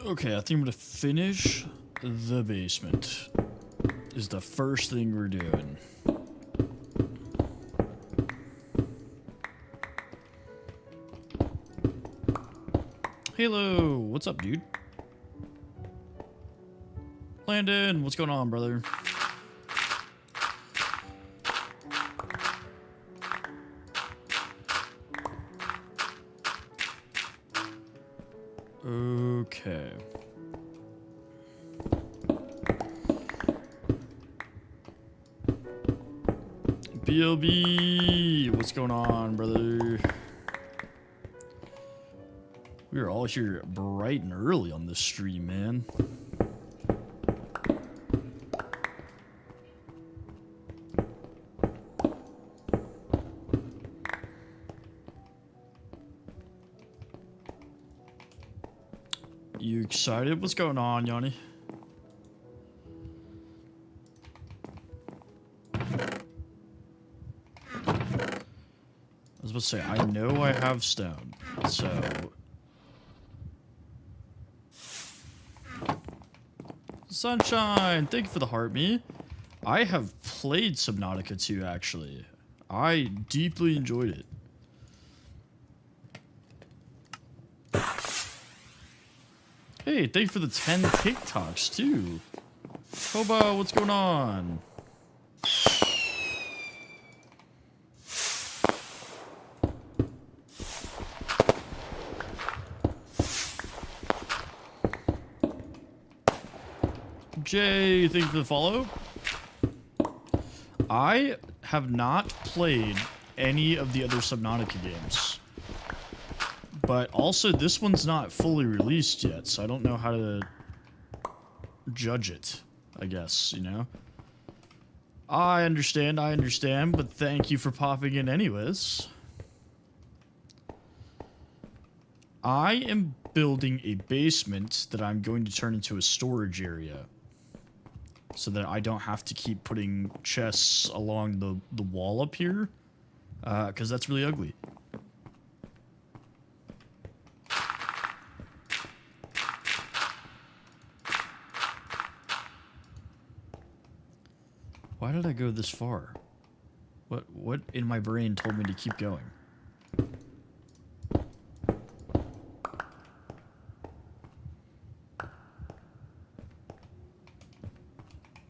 Okay, I think I'm gonna finish the basement. Is the first thing we're doing. Hello, what's up, dude? Landon, what's going on, brother? Okay. BLB, what's going on, brother? We are all here bright and early on this stream, man. You excited? What's going on, Yanni? I was about to say, I know I have stone, so... Sunshine! Thank you for the heart, me. I have played Subnautica 2, actually. I deeply enjoyed it. Hey, thank you for the 10 TikToks, too. Hobo, what's going on? Jay, thank you for the follow. I have not played any of the other Subnautica games. But also, this one's not fully released yet, so I don't know how to judge it, I guess, you know? I understand, but thank you for popping in anyways. I am building a basement that I'm going to turn into a storage area. So that I don't have to keep putting chests along the wall up here. Because that's really ugly. Why did I go this far? What in my brain told me to keep going?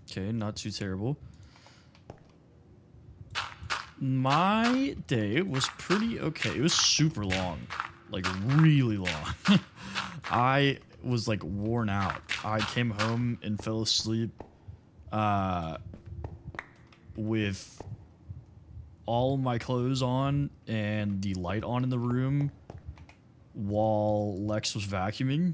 Okay, not too terrible. My day was pretty okay. It was super long. Like, really long. I was, like, worn out. I came home and fell asleep with all my clothes on and the light on in the room while Lex was vacuuming.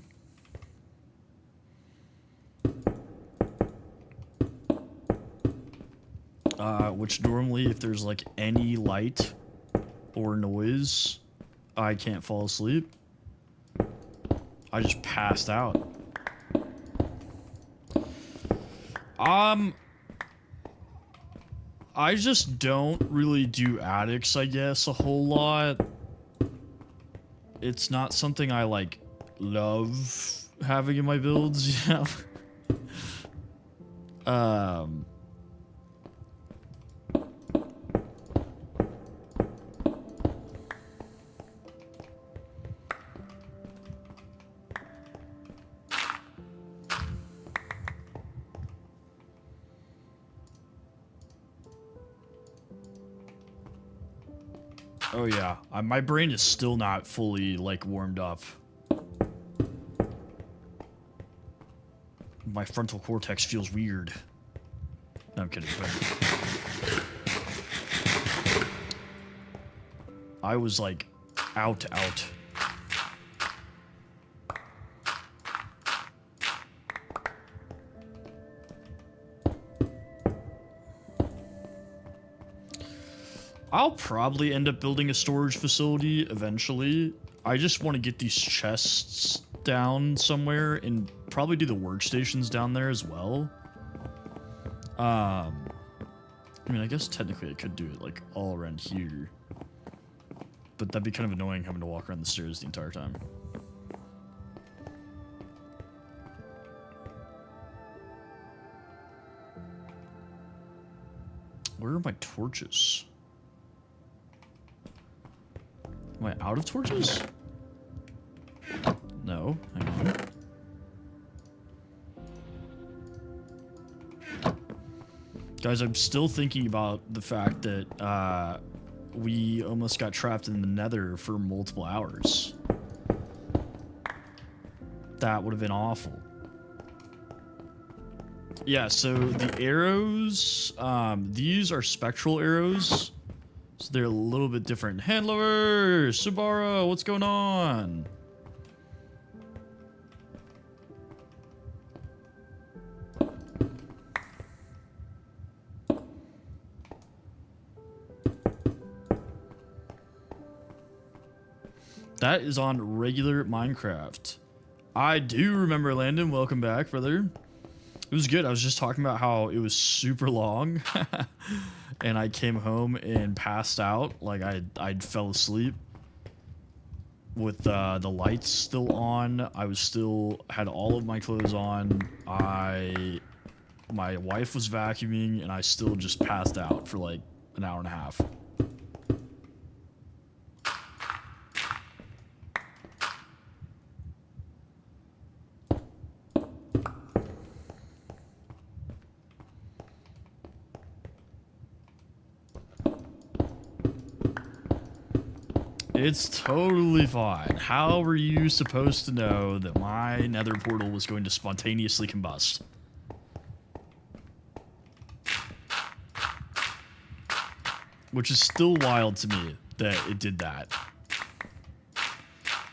Which normally, if there's like any light or noise, I can't fall asleep. I just passed out. I just don't really do attics, I guess, a whole lot. It's not something I like love having in my builds, you know? Oh yeah, my brain is still not fully, like, warmed up. My frontal cortex feels weird. No, I'm kidding. But I was, like, out. I'll probably end up building a storage facility eventually. I just want to get these chests down somewhere and probably do the workstations down there as well. I mean, I guess technically I could do it like all around here. But that'd be kind of annoying having to walk around the stairs the entire time. Where are my torches? Am I out of torches? No, hang on. Guys, I'm still thinking about the fact that we almost got trapped in the nether for multiple hours. That would have been awful. Yeah, so the arrows, these are spectral arrows. So they're a little bit different. Handler! Subara, what's going on? That is on regular Minecraft. I do remember, Landon. Welcome back, brother. It was good. I was just talking about how it was super long. And I came home and passed out. Like, I fell asleep with the lights still on. I was still had all of my clothes on. My wife was vacuuming, and I still just passed out for like an hour and a half. It's totally fine. How were you supposed to know that my nether portal was going to spontaneously combust? Which is still wild to me that it did that.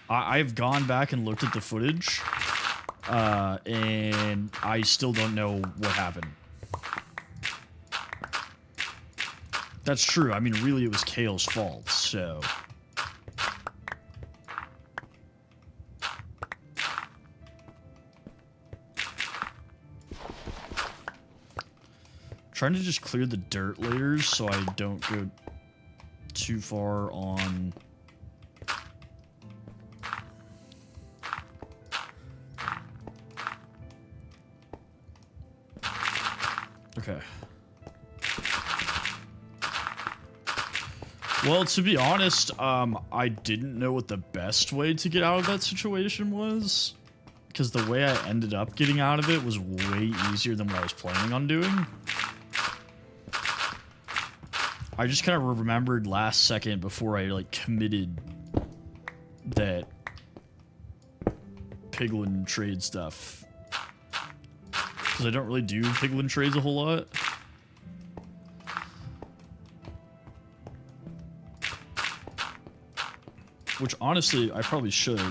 I've gone back and looked at the footage, and I still don't know what happened. That's true. I mean, really, it was Kale's fault, so... Trying to just clear the dirt layers so I don't go too far on... Okay. Well, to be honest, I didn't know what the best way to get out of that situation was. Because the way I ended up getting out of it was way easier than what I was planning on doing. I just kind of remembered last second before I, like, committed that piglin trade stuff. Because I don't really do piglin trades a whole lot. Which, honestly, I probably should.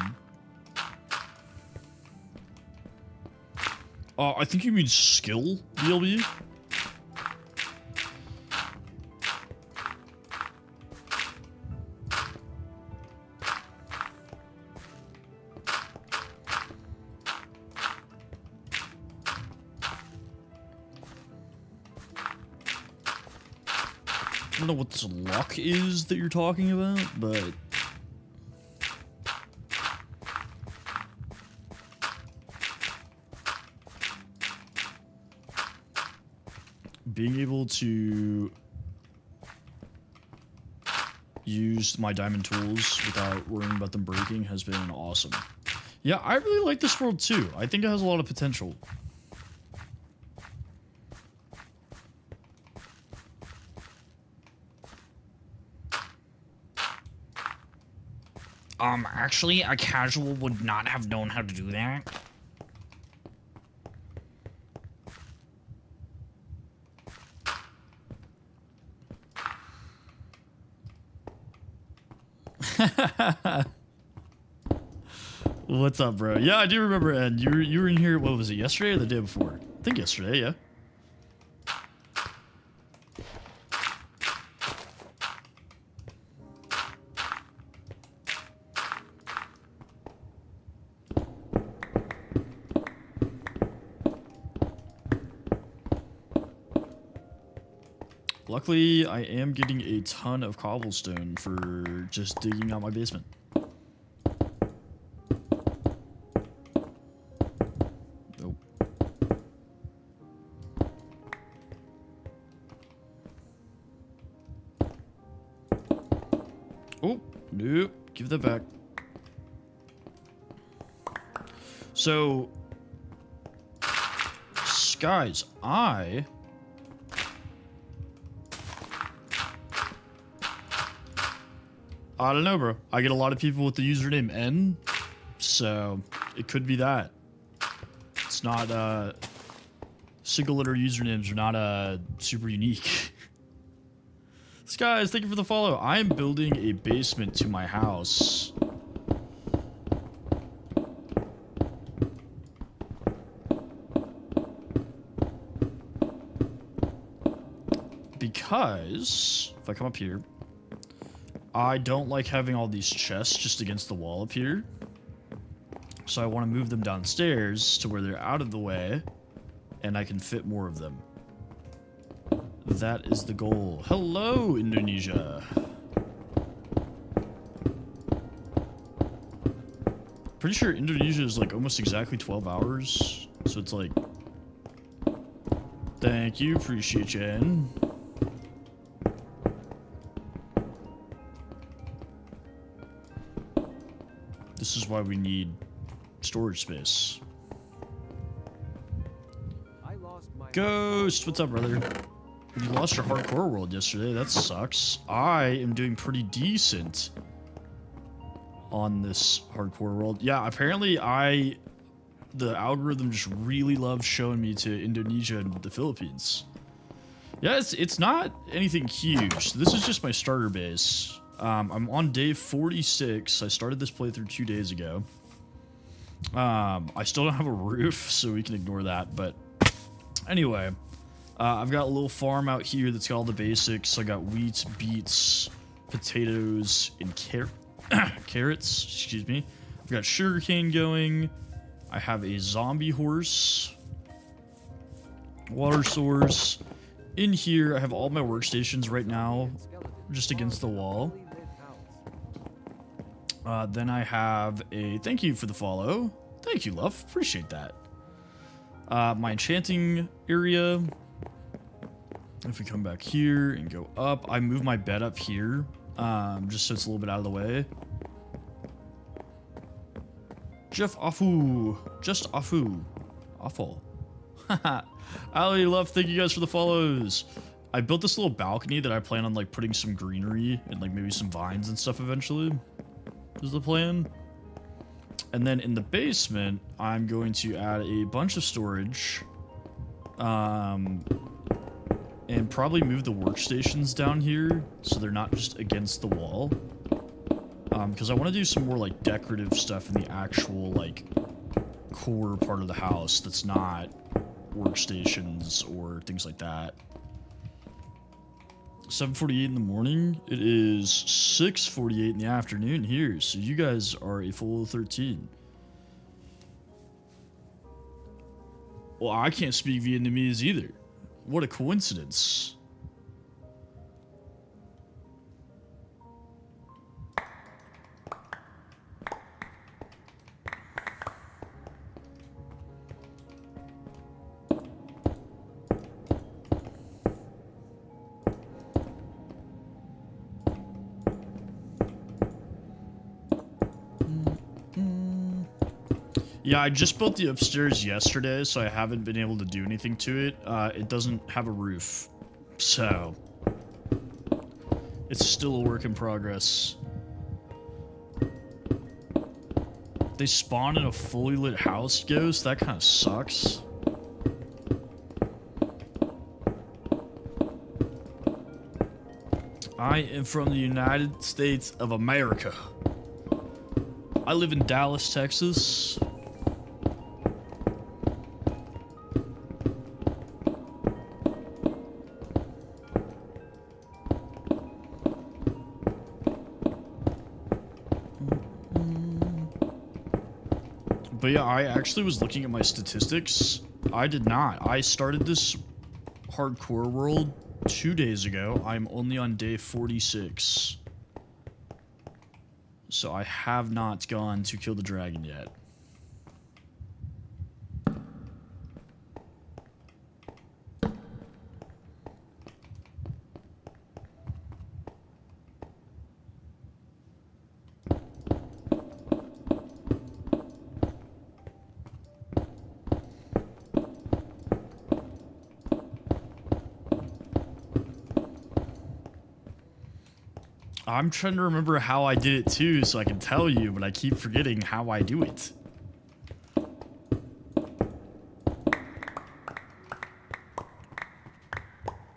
I think you mean skill, BLB? I don't know what this luck is that you're talking about, but... being able to use my diamond tools without worrying about them breaking has been awesome. Yeah, I really like this world too. I think it has a lot of potential. Actually, a casual would not have known how to do that. What's up, bro? Yeah, I do remember, Ed. You were in here, what was it, yesterday or the day before? I think yesterday, yeah. Luckily, I am getting a ton of cobblestone for just digging out my basement. Nope. Oh, nope. Give that back. So, guys, I don't know, bro. I get a lot of people with the username N, so it could be that. It's not, single letter usernames are not, super unique. Guys, thank you for the follow. I am building a basement to my house. Because, if I come up here, I don't like having all these chests just against the wall up here. So I want to move them downstairs to where they're out of the way, and I can fit more of them. That is the goal. Hello, Indonesia. Pretty sure Indonesia is like almost exactly 12 hours. So it's like... Thank you, appreciate you. This is why we need storage space. Ghost, what's up, brother? You lost your hardcore world yesterday. That sucks. I am doing pretty decent on this hardcore world. Yeah, apparently the algorithm just really loves showing me to Indonesia and the Philippines. Yeah, it's not anything huge. This is just my starter base. I'm on day 46. I started this playthrough 2 days ago. I still don't have a roof, so we can ignore that. But anyway, I've got a little farm out here that's got all the basics. I got wheat, beets, potatoes, and carrots. Excuse me. I've got sugarcane going. I have a zombie horse. Water source. In here, I have all my workstations right now, just against the wall. Then I have a... Thank you for the follow. Thank you, love. Appreciate that. My enchanting area. If we come back here and go up, I move my bed up here, just so it's a little bit out of the way. Jeff Afu. Just Afu. Awful. Haha. Ali, love, thank you guys for the follows. I built this little balcony that I plan on like putting some greenery and like maybe some vines and stuff eventually. Is the plan. And then in the basement, I'm going to add a bunch of storage. And probably move the workstations down here so they're not just against the wall. Because I want to do some more like decorative stuff in the actual like core part of the house that's not workstations or things like that. 7:48 in the morning. It is 6:48 in the afternoon here, so you guys are a full 13. Well, I can't speak Vietnamese either. What a coincidence. Yeah, I just built the upstairs yesterday, so I haven't been able to do anything to it. It doesn't have a roof, so it's still a work in progress. They spawn in a fully lit house, Ghost? That kind of sucks. I am from the United States of America. I live in Dallas, Texas. But yeah, I actually was looking at my statistics. I did not. I started this hardcore world 2 days ago. I'm only on day 46. So I have not gone to kill the dragon yet. I'm trying to remember how I did it too, so I can tell you, but I keep forgetting how I do it.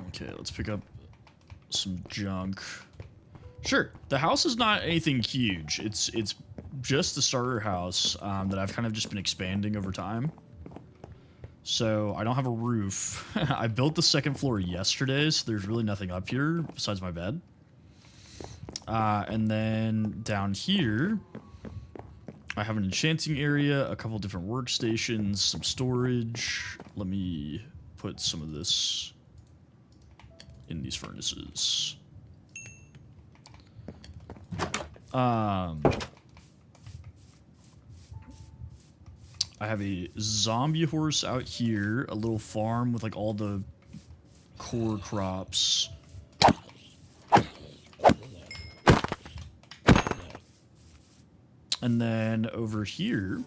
Okay, let's pick up some junk. Sure, the house is not anything huge. It's just the starter house that I've kind of just been expanding over time. So I don't have a roof. I built the second floor yesterday, so there's really nothing up here besides my bed. And then down here, I have an enchanting area, a couple different workstations, some storage. Let me put some of this in these furnaces. I have a zombie horse out here, a little farm with like all the core crops. And then over here,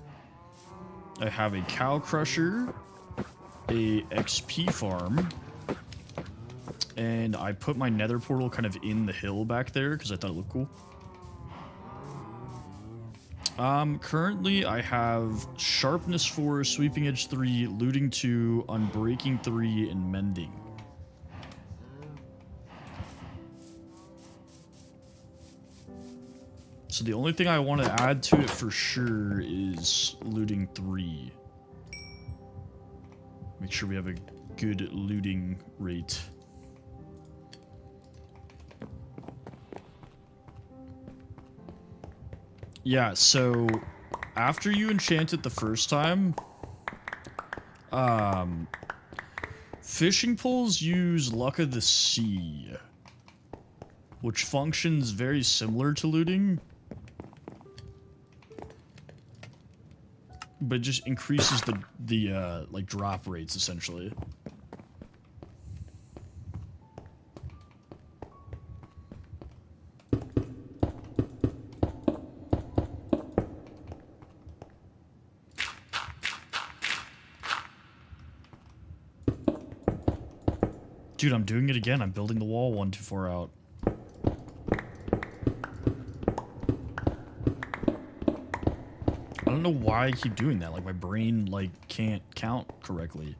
I have a cow crusher, a XP farm, and I put my nether portal kind of in the hill back there because I thought it looked cool. Currently I have sharpness 4, sweeping edge 3, looting 2, unbreaking 3, and mending. So the only thing I want to add to it for sure is looting 3. Make sure we have a good looting rate. Yeah, so after you enchant it the first time, fishing poles use Luck of the Sea, which functions very similar to looting, but just increases the like drop rates essentially. Dude, I'm doing it again. I'm building the wall one too far out. I don't know why I keep doing that. Like, my brain, like, can't count correctly.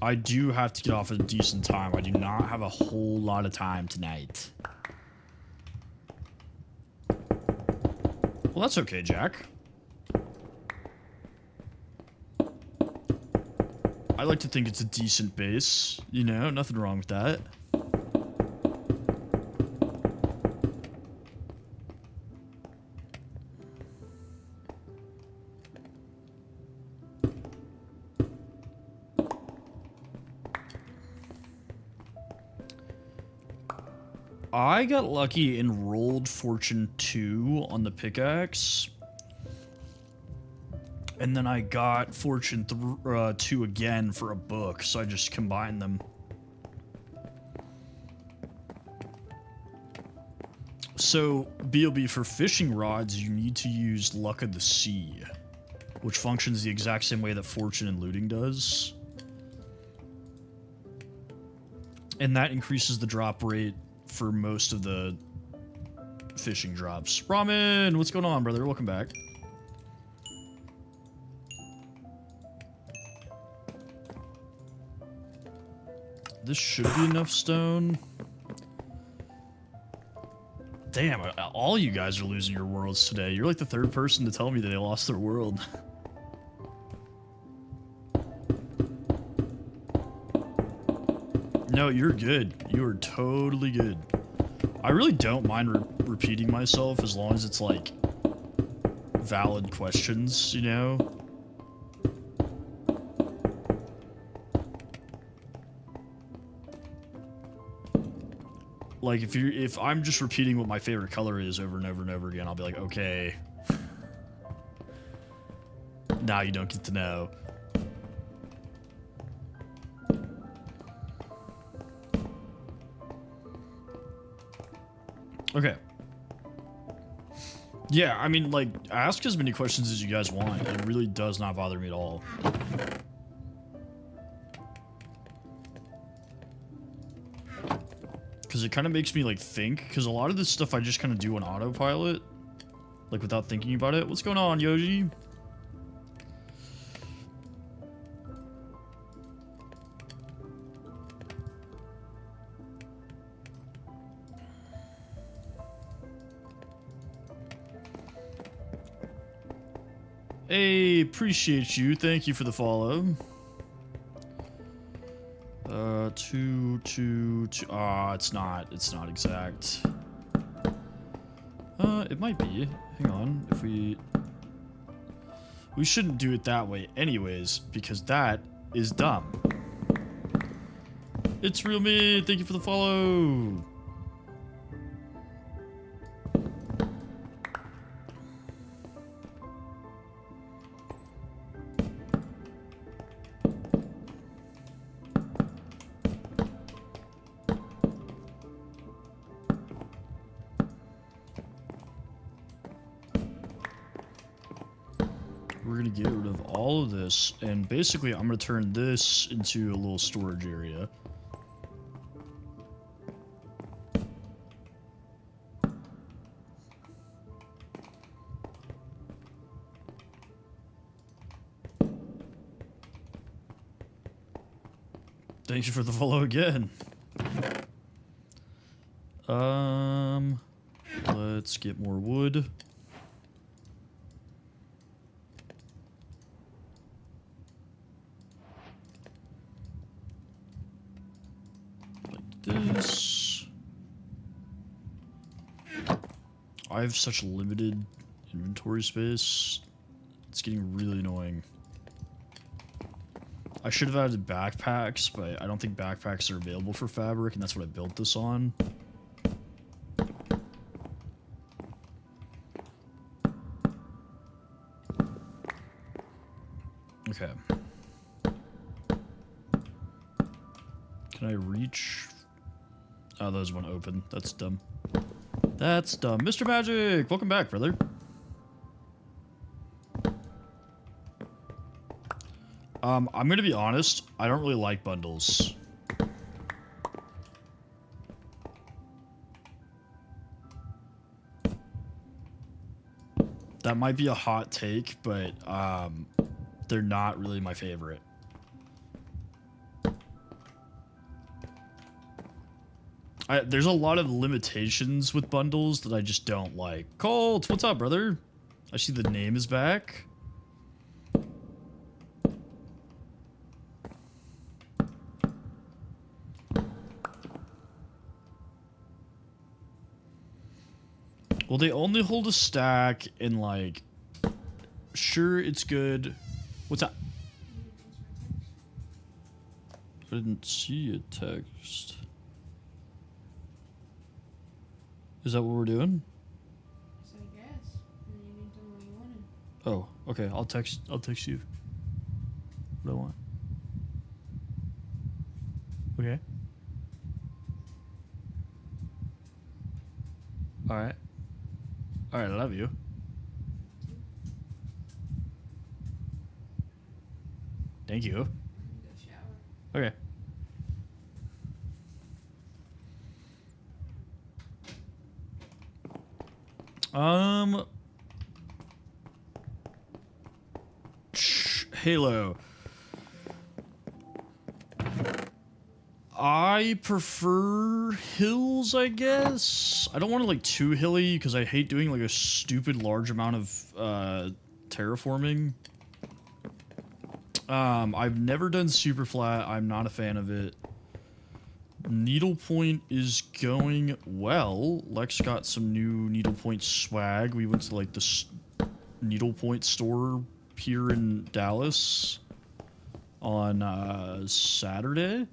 I do have to get off at a decent time. I do not have a whole lot of time tonight. Well, that's okay, Jack. I like to think it's a decent base. You know, nothing wrong with that. I got lucky and rolled Fortune 2 on the pickaxe. And then I got Fortune 2 again for a book, so I just combined them. So, BOB, for fishing rods, you need to use Luck of the Sea, which functions the exact same way that Fortune and looting does. And that increases the drop rate for most of the fishing drops. Ramen, what's going on, brother? Welcome back. This should be enough stone. Damn, all you guys are losing your worlds today. You're like the third person to tell me that they lost their world. No, you're good. You are totally good. I really don't mind repeating myself as long as it's, like, valid questions, you know? Like, if I'm just repeating what my favorite color is over and over and over again, I'll be like, okay. Now you don't get to know. Okay. Yeah, I mean, like, ask as many questions as you guys want. It really does not bother me at all. Because it kind of makes me, like, think. Because a lot of this stuff I just kind of do on autopilot. Like, without thinking about it. What's going on, Yoji? Hey, appreciate you. Thank you for the follow. Two. Ah, it's not exact. It might be. Hang on. If we shouldn't do it that way anyways, because that is dumb. It's real me. Thank you for the follow. We're gonna get rid of all of this, and basically I'm gonna turn this into a little storage area. Thank you for the follow again. Let's get more wood. This. I have such limited inventory space. It's getting really annoying. I should have added backpacks, but I don't think backpacks are available for fabric, and that's what I built this on. Okay. Can I reach? Oh, those won't open. That's dumb. That's dumb. Mr. Magic! Welcome back, brother. I'm gonna be honest, I don't really like bundles. That might be a hot take, but they're not really my favorite. There's a lot of limitations with bundles that I just don't like. Colt, what's up, brother? I see the name is back. Well, they only hold a stack and, like, sure, it's good. What's up? I didn't see a text. Is that what we're doing? So I guess. And then you need to know what you wanted. Oh, okay. I'll text you. What I want. Okay. Alright. Alright, I love you. Thank you. I'm gonna go shower. Okay. Halo. I prefer hills, I guess. I don't want it like too hilly because I hate doing like a stupid large amount of terraforming. I've never done super flat. I'm not a fan of it. Needlepoint is going well. Lex got some new needlepoint swag. We went to like the needlepoint store here in Dallas on Saturday.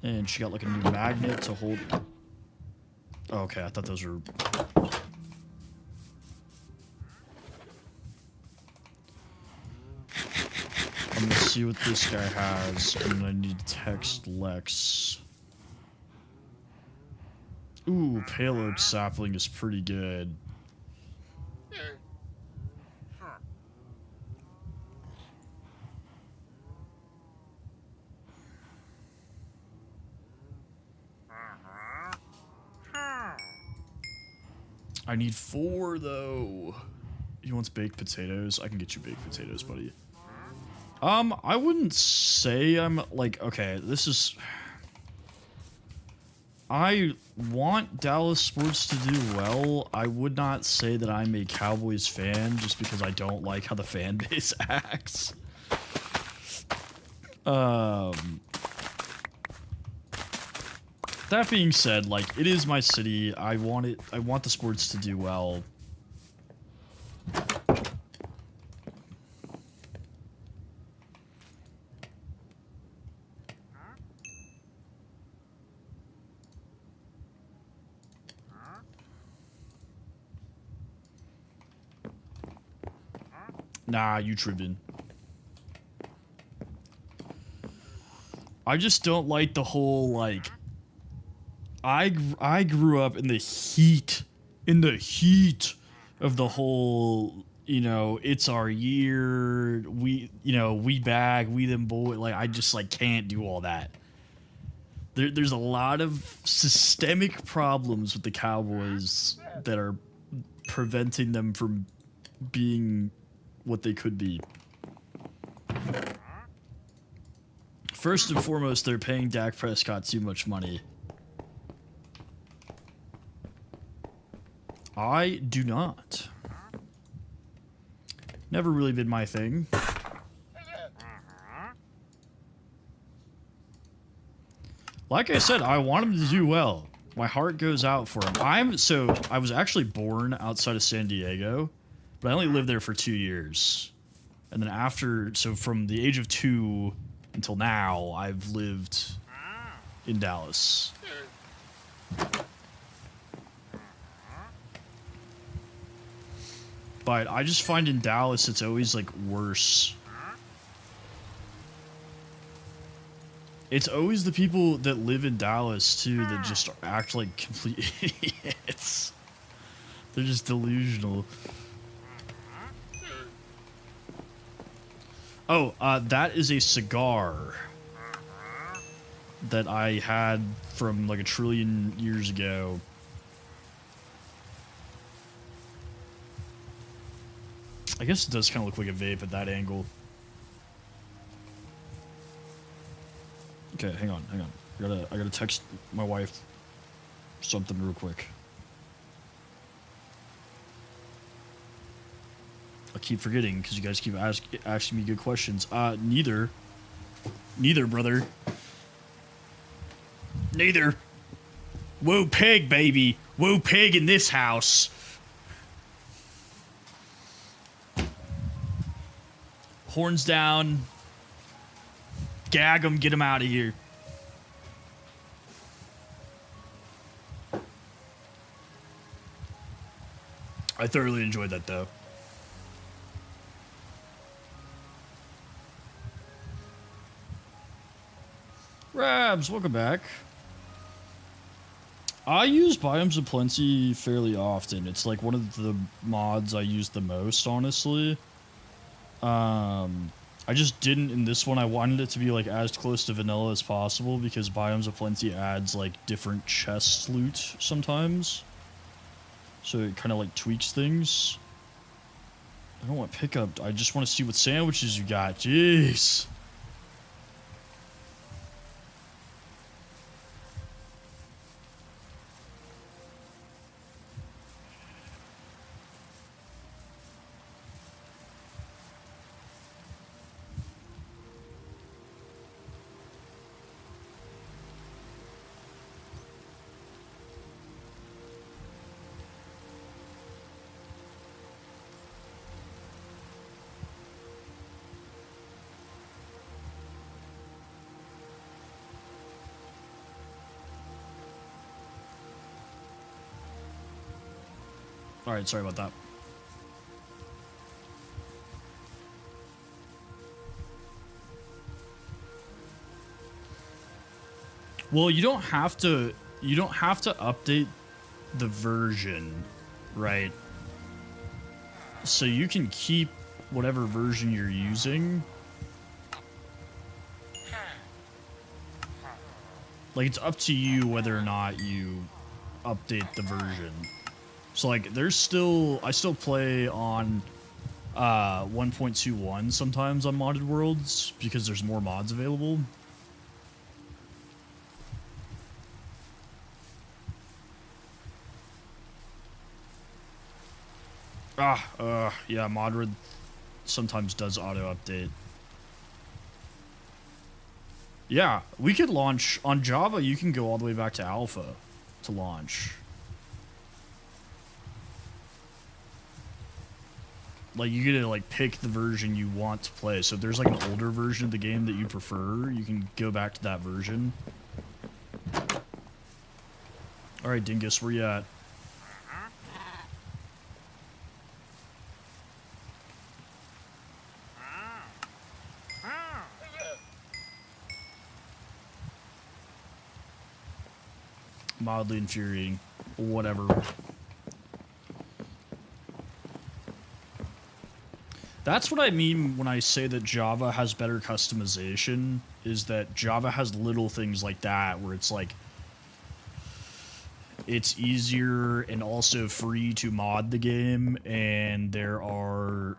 And she got like a new magnet to hold. Oh, okay, I thought those were. I'm gonna see what this guy has, and I need to text Lex. Ooh, pale oak sapling is pretty good. I need 4 though. He wants baked potatoes. I can get you baked potatoes, buddy. I wouldn't say I'm like, okay, this is, I want Dallas sports to do well. I would not say that I'm a Cowboys fan just because I don't like how the fan base acts. That being said, like, it is my city. I want the sports to do well. Nah, you tripping. I just don't like the whole, like, I grew up in the heat of the whole, you know, it's our year, we bag, we them boy, like, I just, like, can't do all that. There's a lot of systemic problems with the Cowboys that are preventing them from being what they could be. First and foremost, they're paying Dak Prescott too much money. I do not. Never really been my thing. Like I said, I want him to do well. My heart goes out for him. I was actually born outside of San Diego, but I only lived there for 2 years. And then so from the age of 2 until now, I've lived in Dallas. But I just find in Dallas it's always, like, worse. It's always the people that live in Dallas, too, that just act like complete idiots. They're just delusional. Oh, that is a cigar that I had from, like, 1 trillion years ago. I guess it does kind of look like a vape at that angle. Okay, hang on. I gotta text my wife something real quick. I keep forgetting because you guys keep asking me good questions. Neither, brother. Neither. Whoa, pig, baby. Whoa, pig in this house. Horns down. Gag them, get them out of here. I thoroughly enjoyed that, though. Rabs, welcome back. I use Biomes of Plenty fairly often. It's like one of the mods I use the most, honestly. I just didn't in this one. I wanted it to be like as close to vanilla as possible because Biomes of Plenty adds like different chest loot sometimes. So it kind of like tweaks things. I don't want pickup. I just want to see what sandwiches you got. Jeez. Alright, sorry about that. Well, you don't have to you don't have to update the version, right? So you can keep whatever version you're using. Like, it's up to you whether or not you update the version. So, like, I still play on 1.21 sometimes on modded worlds because there's more mods available. Yeah, Modred sometimes does auto update. Yeah, we could launch on Java. You can go all the way back to alpha to launch. Like, you get to like pick the version you want to play. So if there's like an older version of the game that you prefer, you can go back to that version. All right, Dingus, where you at? Mildly infuriating. Whatever. That's what I mean when I say that Java has better customization, is that Java has little things like that where it's like it's easier and also free to mod the game, and there are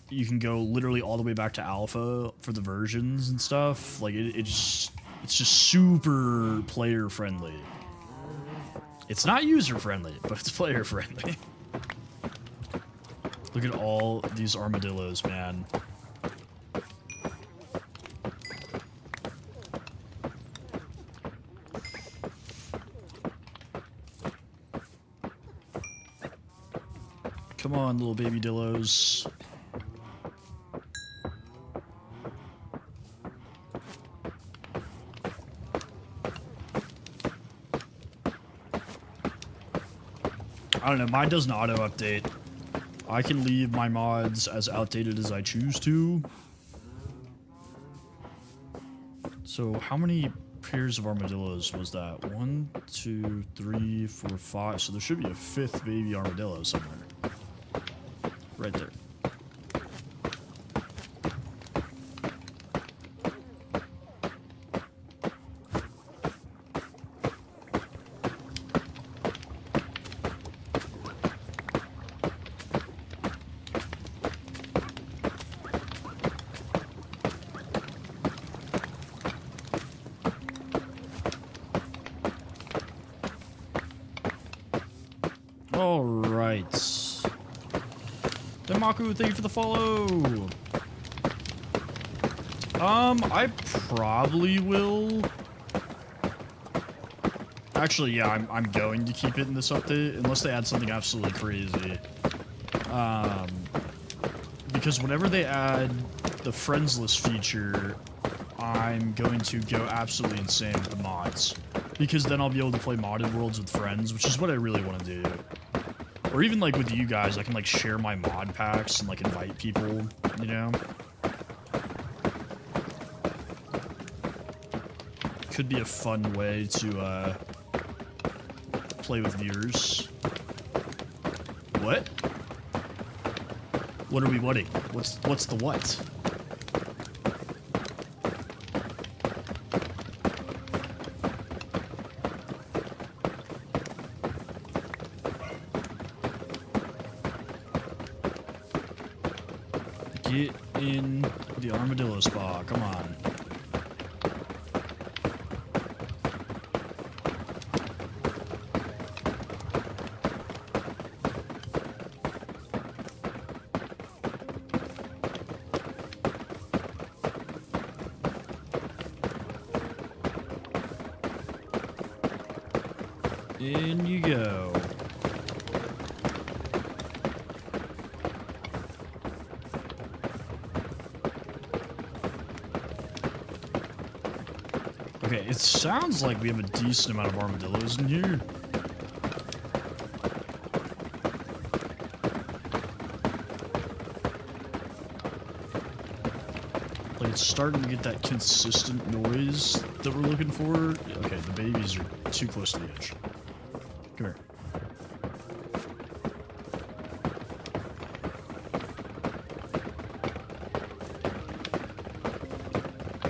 you can go literally all the way back to alpha for the versions and stuff. Like it's just super player friendly. It's not user friendly, but it's player friendly. Look at all these armadillos, man. Come on, little baby dillos. I don't know, mine doesn't auto-update. I can leave my mods as outdated as I choose to. So how many pairs of armadillos was that? 1, 2, 3, 4, 5. So there should be a 5th baby armadillo somewhere. Right there. Alright. Demaku, thank you for the follow. I probably will. Actually, yeah, I'm going to keep it in this update, unless they add something absolutely crazy. Because whenever they add the friends list feature, I'm going to go absolutely insane with the mods. Because then I'll be able to play modded worlds with friends, which is what I really want to do. Or even like with you guys, I can like share my mod packs and like invite people, you know? Could be a fun way to play with viewers. What? What are we whatting? What's the what? Get in the armadillo spa, come on. In you go. Okay, it sounds like we have a decent amount of armadillos in here. Like, it's starting to get that consistent noise that we're looking for. Okay, the babies are too close to the edge. Come here.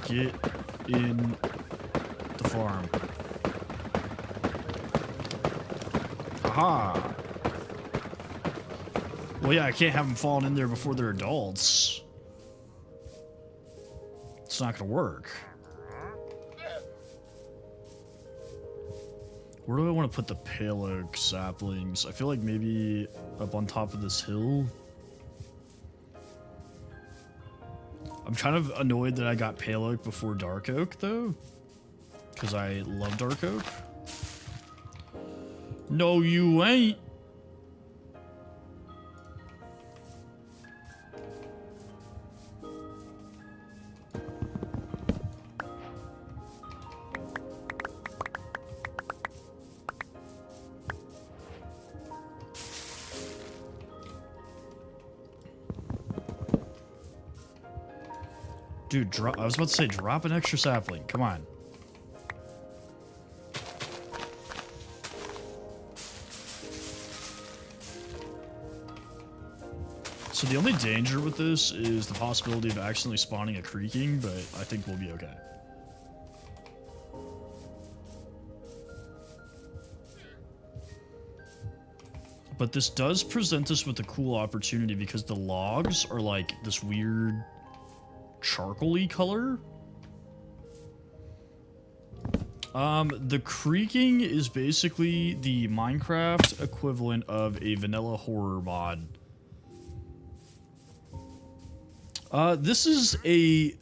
Get in the farm. Aha! Well, yeah, I can't have them falling in there before they're adults. It's not gonna work. Where do I want to put the pale oak saplings? I feel like maybe up on top of this hill. I'm kind of annoyed that I got pale oak before dark oak, though. Because I love dark oak. No, you ain't. Dude, I was about to say, drop an extra sapling. Come on. So the only danger with this is the possibility of accidentally spawning a creaking, but I think we'll be okay. But this does present us with a cool opportunity because the logs are like this weird charcoal-y color. The creaking is basically the Minecraft equivalent of a vanilla horror mod. This is a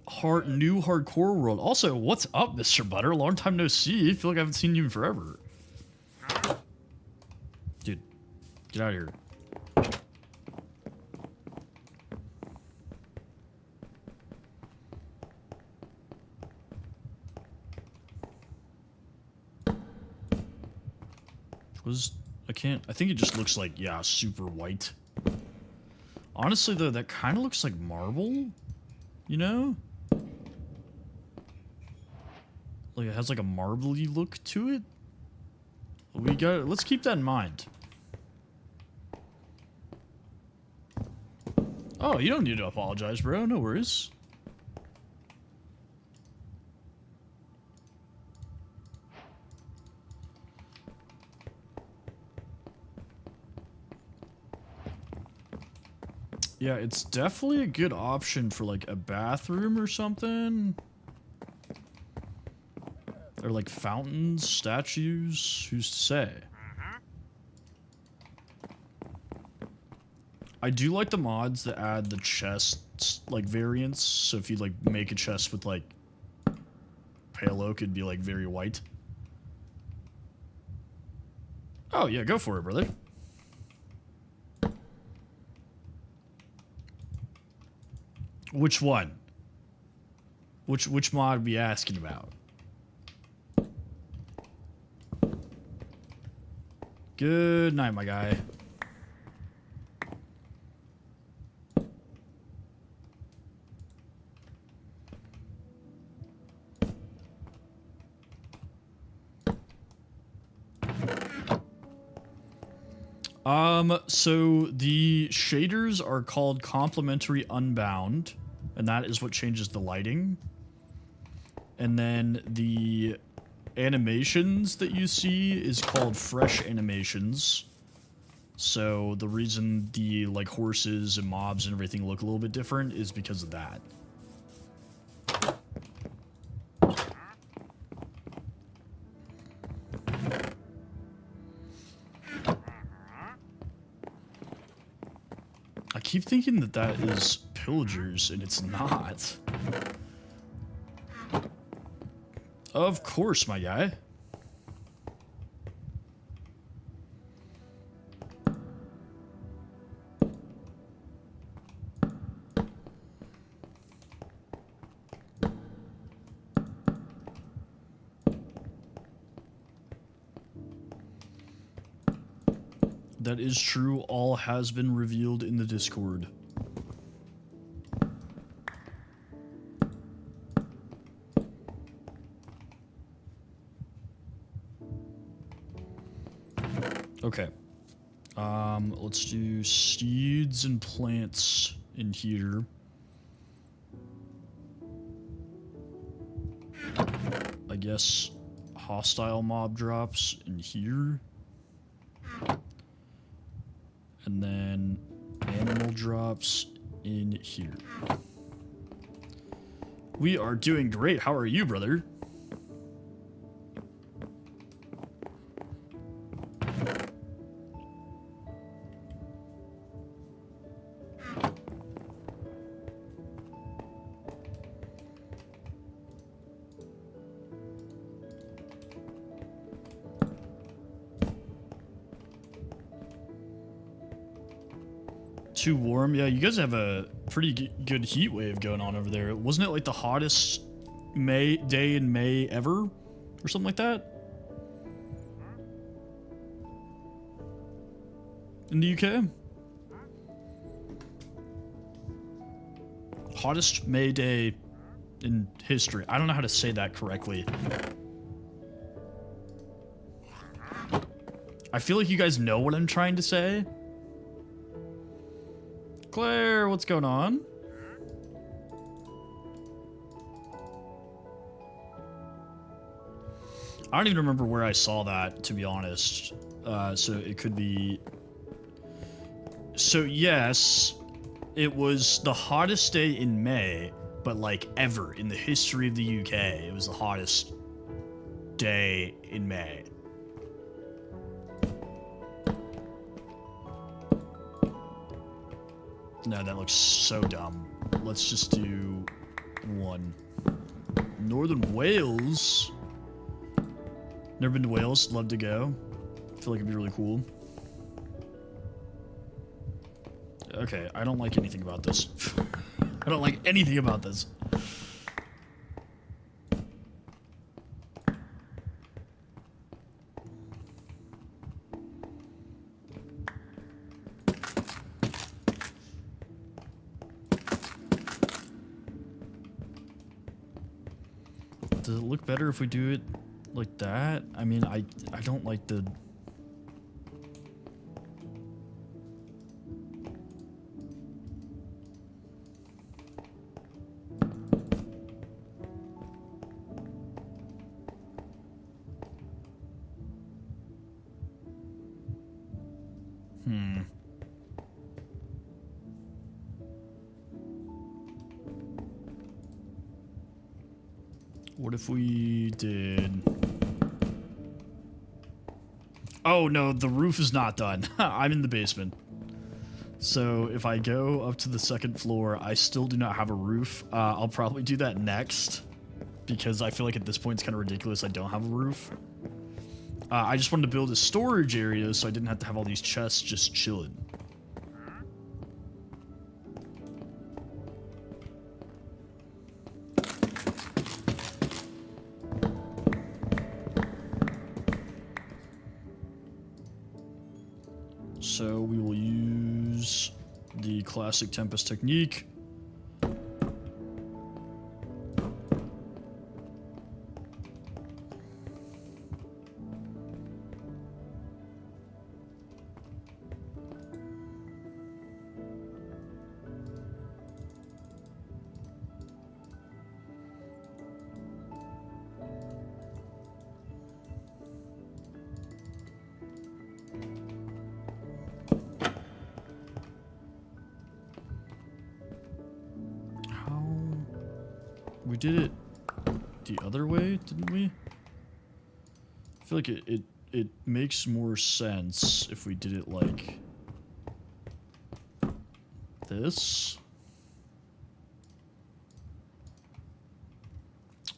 new hardcore world. Also, what's up, Mr. Butter? Long time no see. I feel like I haven't seen you in forever. Dude, get out of here. I think it just looks like, yeah, super white. Honestly, though, that kind of looks like marble, you know? Like, it has like a marbly look to it. Let's keep that in mind. Oh, you don't need to apologize, bro. No worries. Yeah, it's definitely a good option for like a bathroom or something. Or like fountains, statues, who's to say? I do like the mods that add the chests, like variants. So if you like make a chest with like pale oak, it'd be like very white. Oh yeah, go for it, brother. Which one? Which mod are we asking about? Good night, my guy. So the shaders are called complementary unbound, and that is what changes the lighting. And then the animations that you see is called fresh animations. So the reason the like horses and mobs and everything look a little bit different is because of that. I keep thinking that that is pillagers, and it's not. Of course, my guy. That is true. All has been revealed in the Discord. Okay. Let's do seeds and plants in here. I guess hostile mob drops in here. And then animal drops in here. We are doing great. How are you, brother? Too warm? Yeah, you guys have a pretty good heat wave going on over there. Wasn't it like the hottest day in May ever? Or something like that? In the UK? Hottest May day in history. I don't know how to say that correctly. I feel like you guys know what I'm trying to say. Claire, what's going on? I don't even remember where I saw that, to be honest. So it could be... So yes, it was the hottest day in May, but like ever in the history of the UK, it was the hottest day in May. No, that looks so dumb. Let's just do one. Northern Wales. Never been to Wales. Love to go. Feel like it'd be really cool. Okay, I don't like anything about this. I don't like anything about this. Does it look better if we do it like that? I mean, I don't like the... What if we did... Oh, no, the roof is not done. I'm in the basement. So if I go up to the second floor, I still do not have a roof. I'll probably do that next, because I feel like at this point it's kind of ridiculous I don't have a roof. I just wanted to build a storage area so I didn't have to have all these chests just chilling. So we will use the classic Tempest technique. We did it the other way, didn't we? I feel like it makes more sense if we did it like this.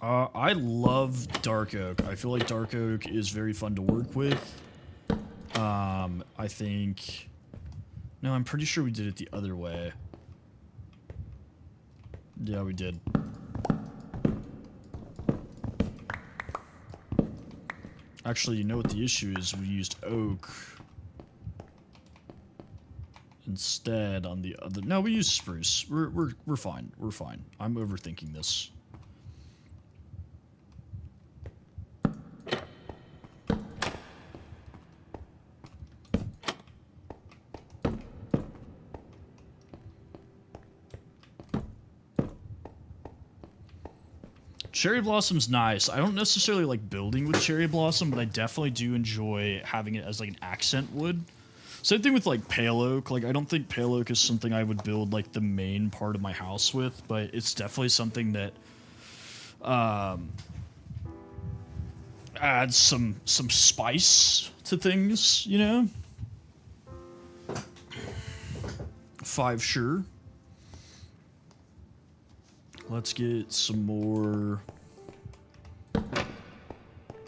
I love Dark Oak. I feel like Dark Oak is very fun to work with. I think... No, I'm pretty sure we did it the other way. Yeah, we did. Actually, you know what the issue is? We used oak instead on the other... No, we used spruce. We're fine. We're fine. I'm overthinking this. Cherry Blossom's nice. I don't necessarily like building with Cherry Blossom, but I definitely do enjoy having it as like an accent wood. Same thing with like Pale Oak. Like I don't think Pale Oak is something I would build like the main part of my house with, but it's definitely something that adds some spice to things, you know? 5 sure. Let's get some more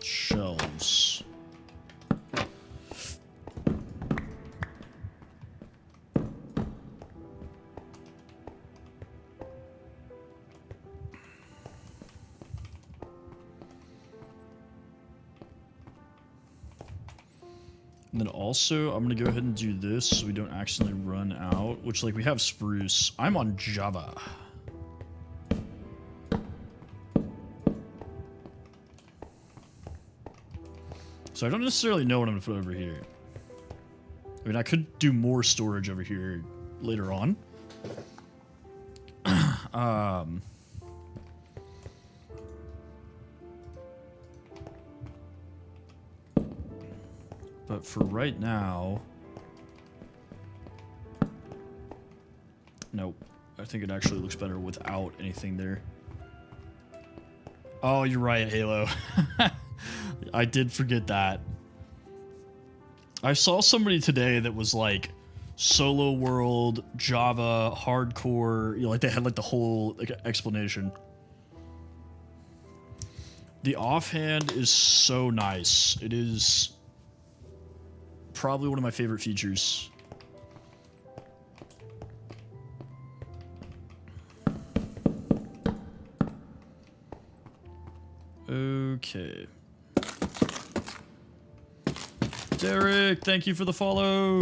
shelves. And then also, I'm going to go ahead and do this so we don't accidentally run out, which, like, we have spruce. I'm on Java. So I don't necessarily know what I'm going to put over here. I mean, I could do more storage over here later on. But for right now... Nope. I think it actually looks better without anything there. Oh, you're right, Halo. I did forget that. I saw somebody today that was like solo world, Java, hardcore, you know, like they had like the whole like explanation. The offhand is so nice. It is probably one of my favorite features. Okay. Derek, thank you for the follow.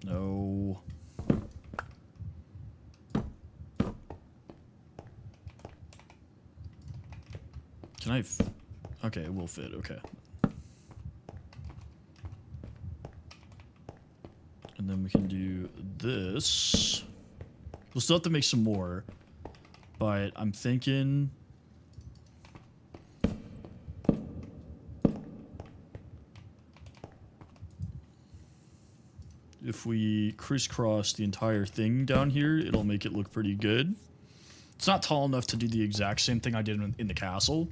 No. Can I... Okay, it will fit. Okay. And then we can do this. We'll still have to make some more. But I'm thinking... if we crisscross the entire thing down here, it'll make it look pretty good. It's not tall enough to do the exact same thing I did in the castle.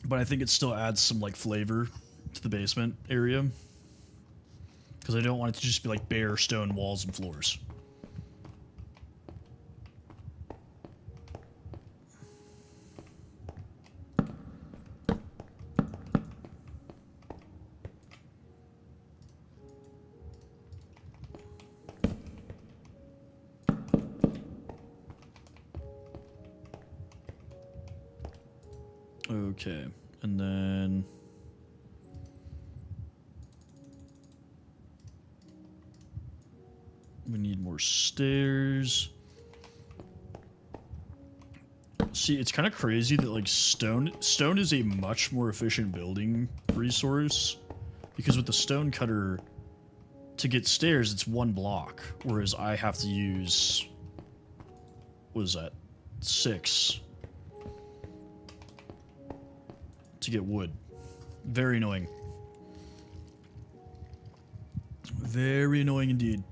But I think it still adds some, like, flavor to the basement area. Because I don't want it to just be, like, bare stone walls and floors. Okay, and then... we need more stairs. See, it's kind of crazy that, like, stone is a much more efficient building resource. Because with the stone cutter, to get stairs, it's 1 block. Whereas I have to use... what is that? 6. To get wood. Very annoying. Very annoying indeed.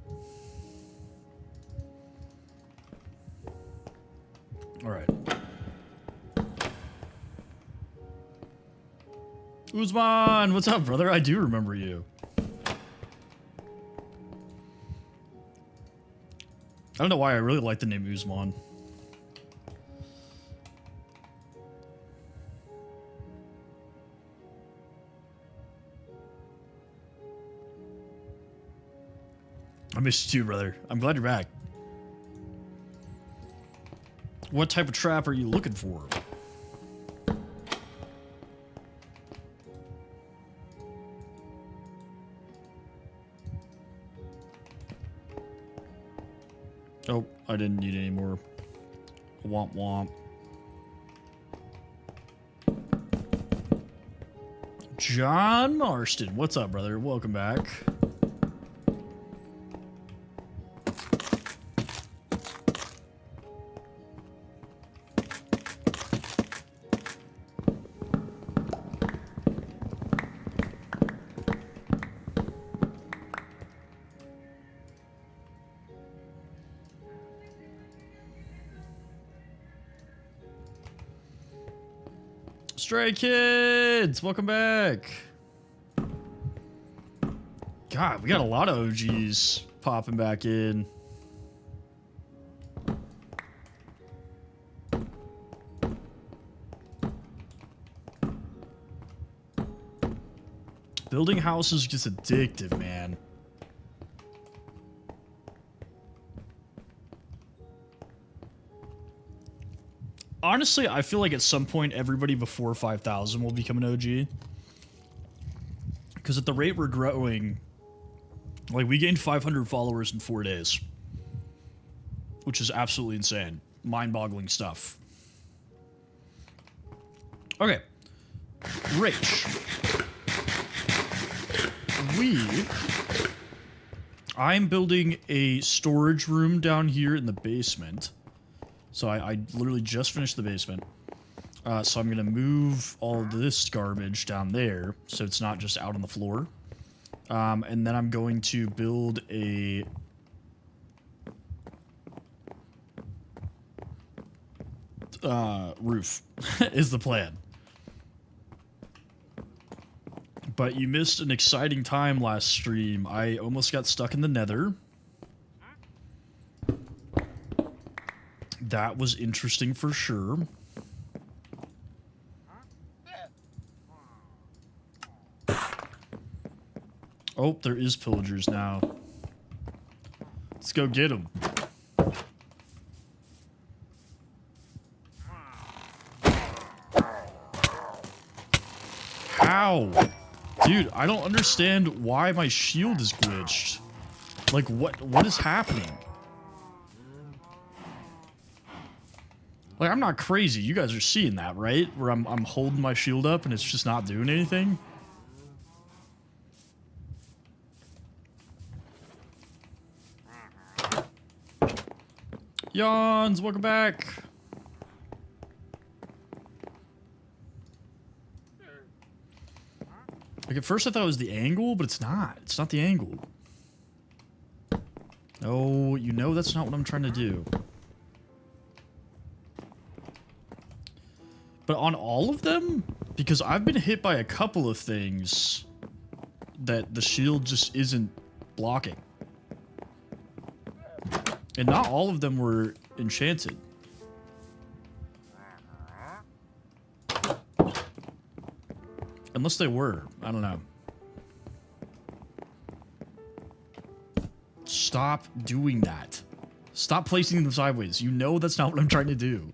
Alright. Uzman! What's up, brother? I do remember you. I don't know why I really like the name Uzman. I missed you too, brother. I'm glad you're back. What type of trap are you looking for? Oh, I didn't need any more. Womp womp. John Marston, what's up, brother? Welcome back. Stray Kids, welcome back. God, we got a lot of OGs popping back in. Building houses gets addictive, man. Honestly, I feel like at some point everybody before 5,000 will become an OG. Because at the rate we're growing, like we gained 500 followers in 4 days. Which is absolutely insane. Mind-boggling stuff. Okay. Rach. I'm building a storage room down here in the basement. So I literally just finished the basement. So I'm going to move all this garbage down there so it's not just out on the floor. And then I'm going to build a... roof is the plan. But you missed an exciting time last stream. I almost got stuck in the nether. That was interesting for sure. Oh, there is pillagers now. Let's go get them. How? Dude, I don't understand why my shield is glitched. Like, what is happening? Like, I'm not crazy. You guys are seeing that, right? Where I'm holding my shield up and it's just not doing anything. Yawns, welcome back. Like, at first I thought it was the angle, but it's not. It's not the angle. Oh, you know that's not what I'm trying to do. But on all of them? Because I've been hit by a couple of things that the shield just isn't blocking. And not all of them were enchanted. Unless they were. I don't know. Stop doing that. Stop placing them sideways. You know that's not what I'm trying to do.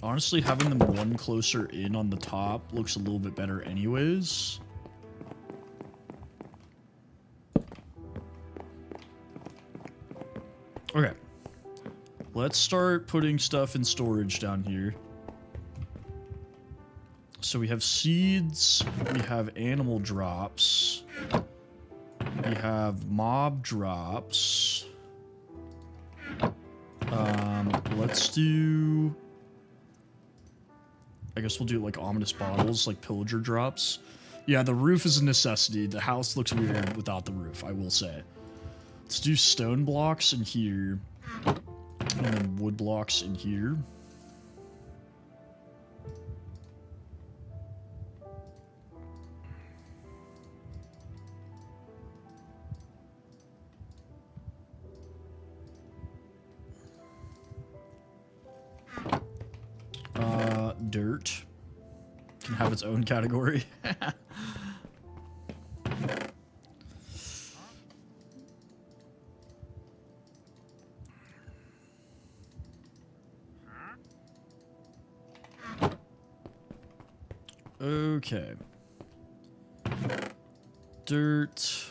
Honestly, having them one closer in on the top looks a little bit better anyways. Okay. Let's start putting stuff in storage down here. So we have seeds, we have animal drops, we have mob drops. Let's do... I guess we'll do like ominous bottles, like pillager drops. Yeah, the roof is a necessity. The house looks weird without the roof, I will say. Let's do stone blocks in here. And then wood blocks in here. Dirt can have its own category. Okay. Dirt.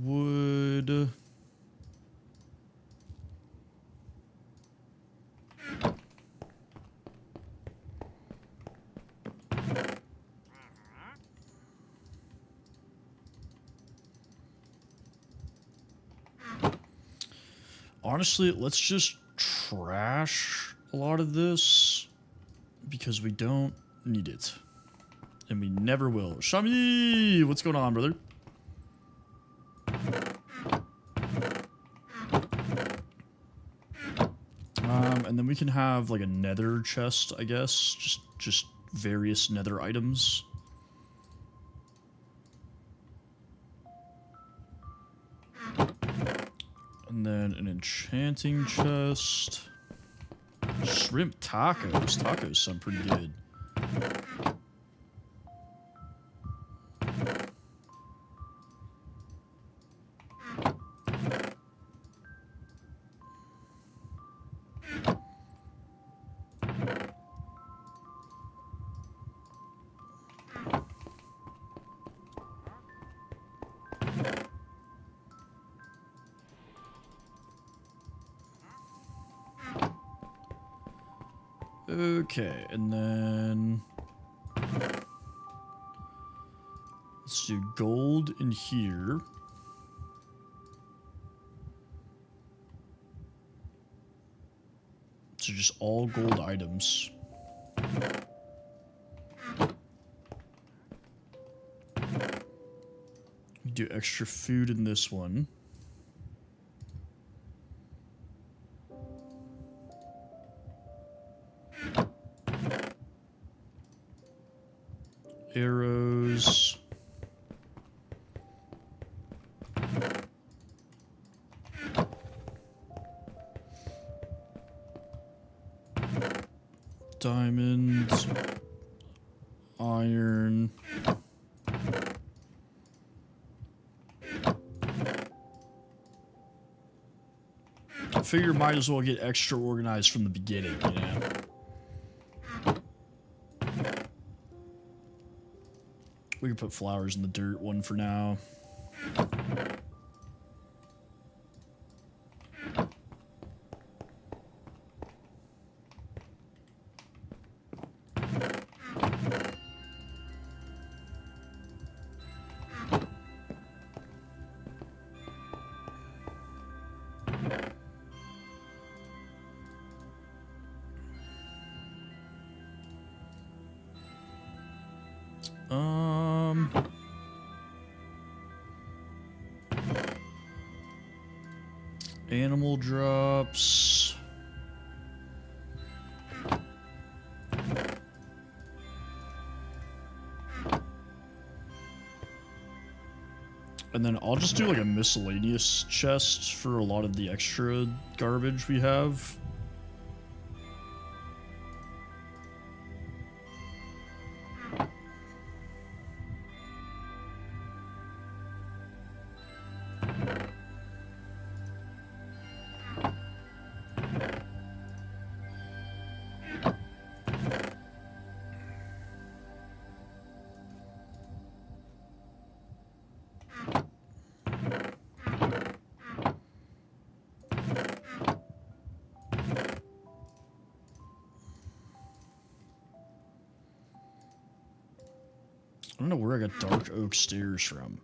Wood. Honestly, let's just trash a lot of this because we don't need it. And we never will. Shami! What's going on, brother? And then we can have like a nether chest, I guess. Just various nether items. And then an enchanting chest. Shrimp tacos. Tacos sound pretty good. Okay, and then let's do gold in here. So just all gold items. We do extra food in this one. Arrows. Diamonds. Iron. I figure might as well get extra organized from the beginning, you know? We can put flowers in the dirt one for now. Animal drops. And then I'll just do like a miscellaneous chest for a lot of the extra garbage we have. I don't know where I got dark oak stairs from.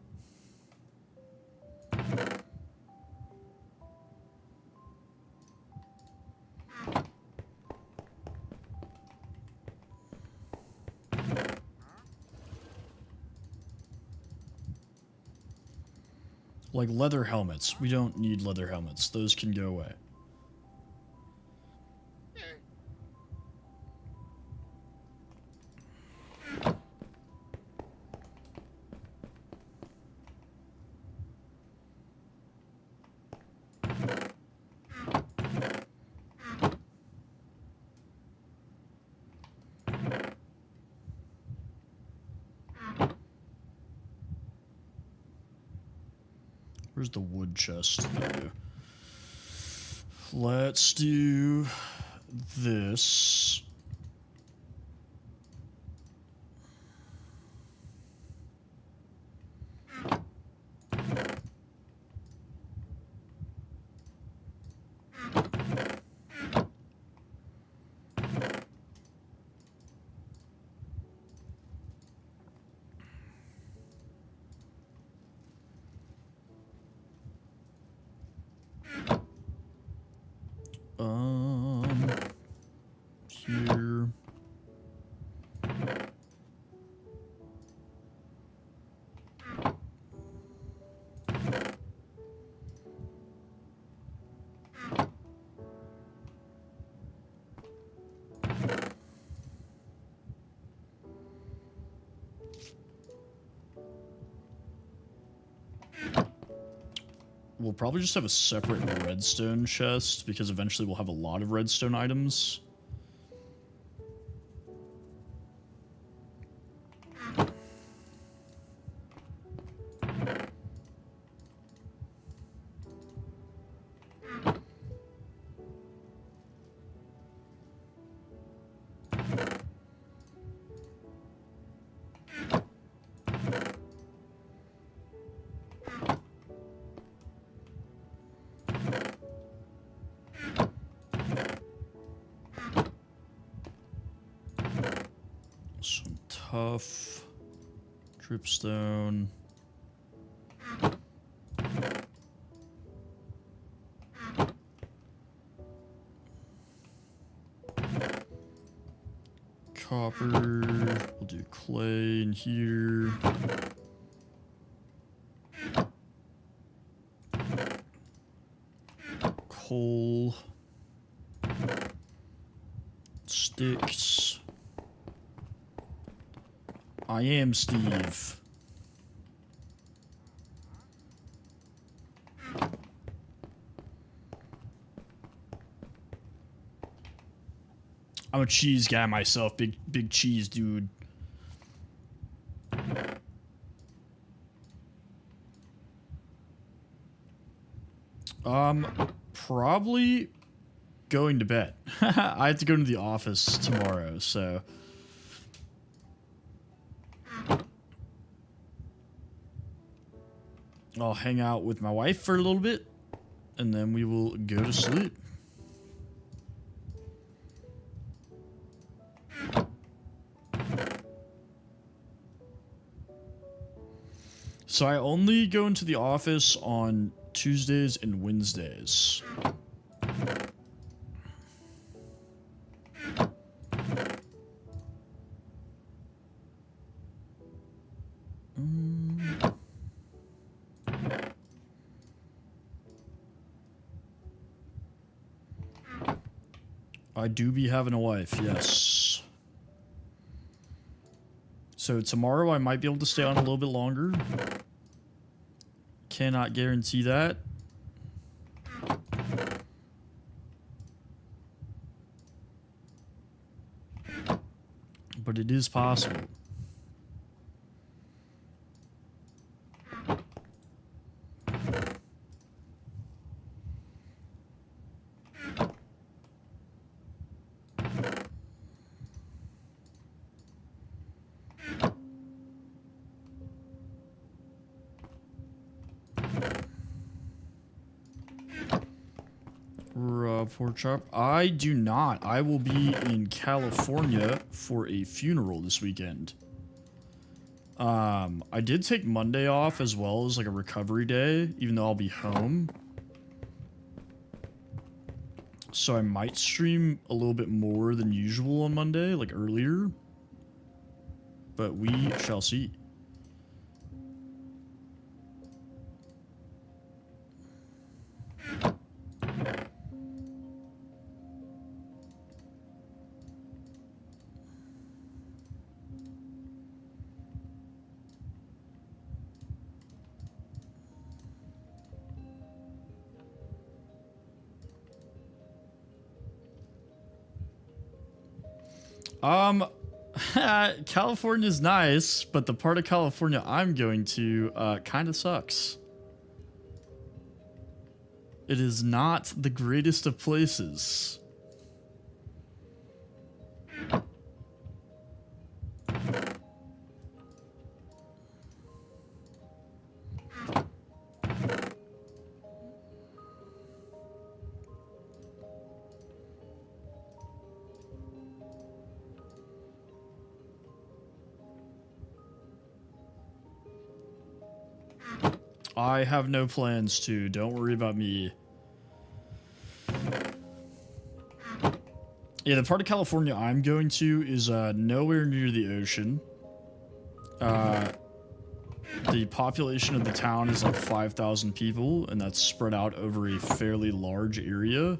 Like leather helmets. We don't need leather helmets. Those can go away. Where's the wood chest? There we go. Let's do this. Here. We'll probably just have a separate redstone chest because eventually we'll have a lot of redstone items. Some tough dripstone. Copper. We'll do clay in here. Coal. Sticks. I am Steve. I'm a cheese guy myself, big cheese dude. Probably going to bed. I have to go to the office tomorrow, so I'll hang out with my wife for a little bit, and then we will go to sleep. So I only go into the office on Tuesdays and Wednesdays. I do be having a wife, yes. So tomorrow I might be able to stay on a little bit longer. Cannot guarantee that. But it is possible. Pork chop. I do not. I will be in California for a funeral this weekend. I did take Monday off as well as like a recovery day, even though I'll be home. So I might stream a little bit more than usual on Monday, like earlier. But we shall see. California's nice, but the part of California I'm going to kind of sucks. It is not the greatest of places. I have no plans to. Don't worry about me. Yeah, the part of California I'm going to is nowhere near the ocean. The population of the town is like 5,000 people, and that's spread out over a fairly large area.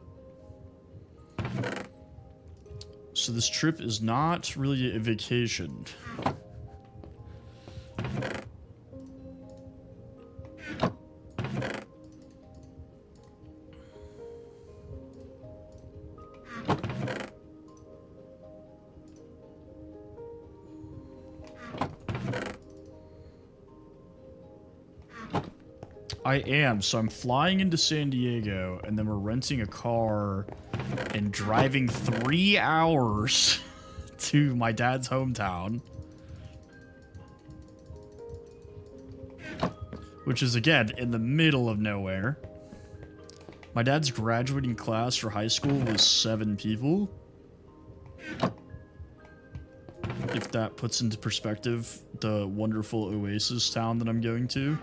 So this trip is not really a vacation. I am. So I'm flying into San Diego, and then we're renting a car and driving 3 hours to my dad's hometown. Which is, again, in the middle of nowhere. My dad's graduating class for high school was 7 people. If that puts into perspective the wonderful oasis town that I'm going to.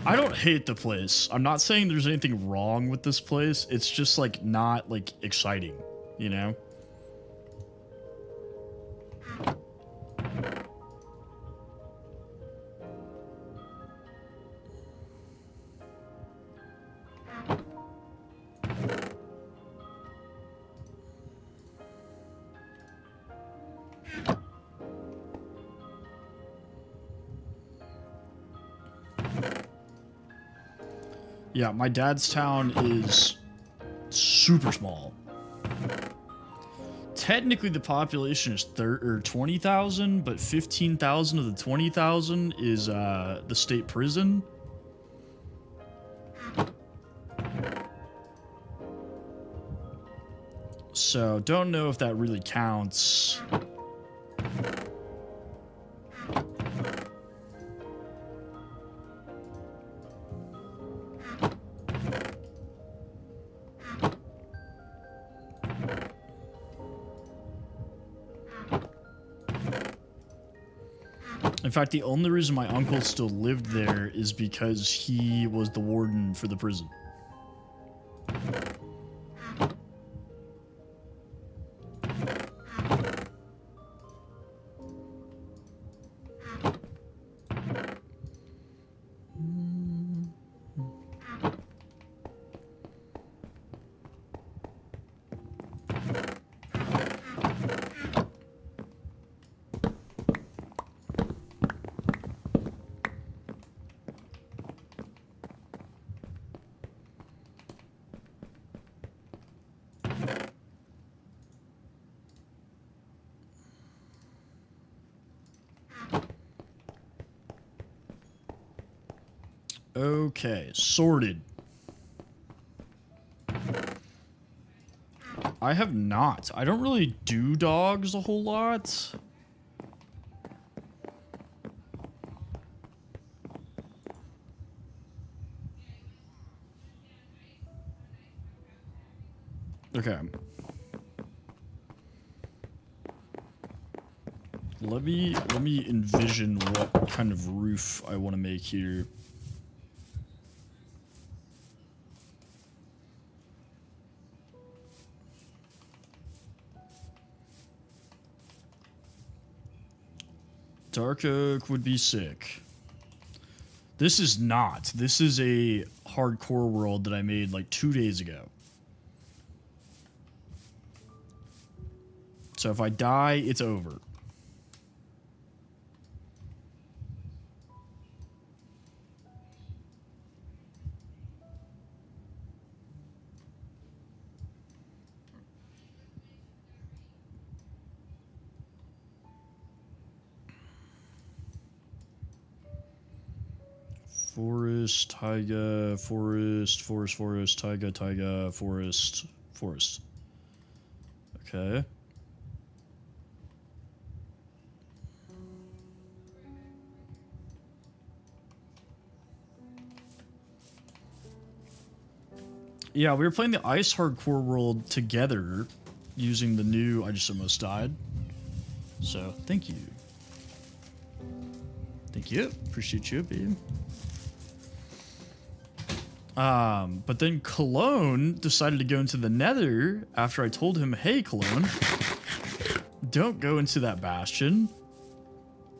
I don't hate the place. I'm not saying there's anything wrong with this place. It's just like not like exciting, you know? Yeah, my dad's town is super small. Technically, the population is 20,000, but 15,000 of the 20,000 is the state prison. So, don't know if that really counts. In fact, the only reason my uncle still lived there is because he was the warden for the prison. Okay, sorted. I have not. I don't really do dogs a whole lot. Okay. Let me envision what kind of roof I want to make here. Dark oak would be sick. This is not. This is a hardcore world that I made like 2 days ago. So if I die, it's over. Forest, taiga, forest, forest, forest, taiga, taiga, forest, forest. Okay. Yeah, we were playing the Ice Hardcore world together using the new I just almost died. So, thank you. Thank you. Appreciate you, babe. But then Cologne decided to go into the Nether after I told him, hey, Cologne, don't go into that bastion.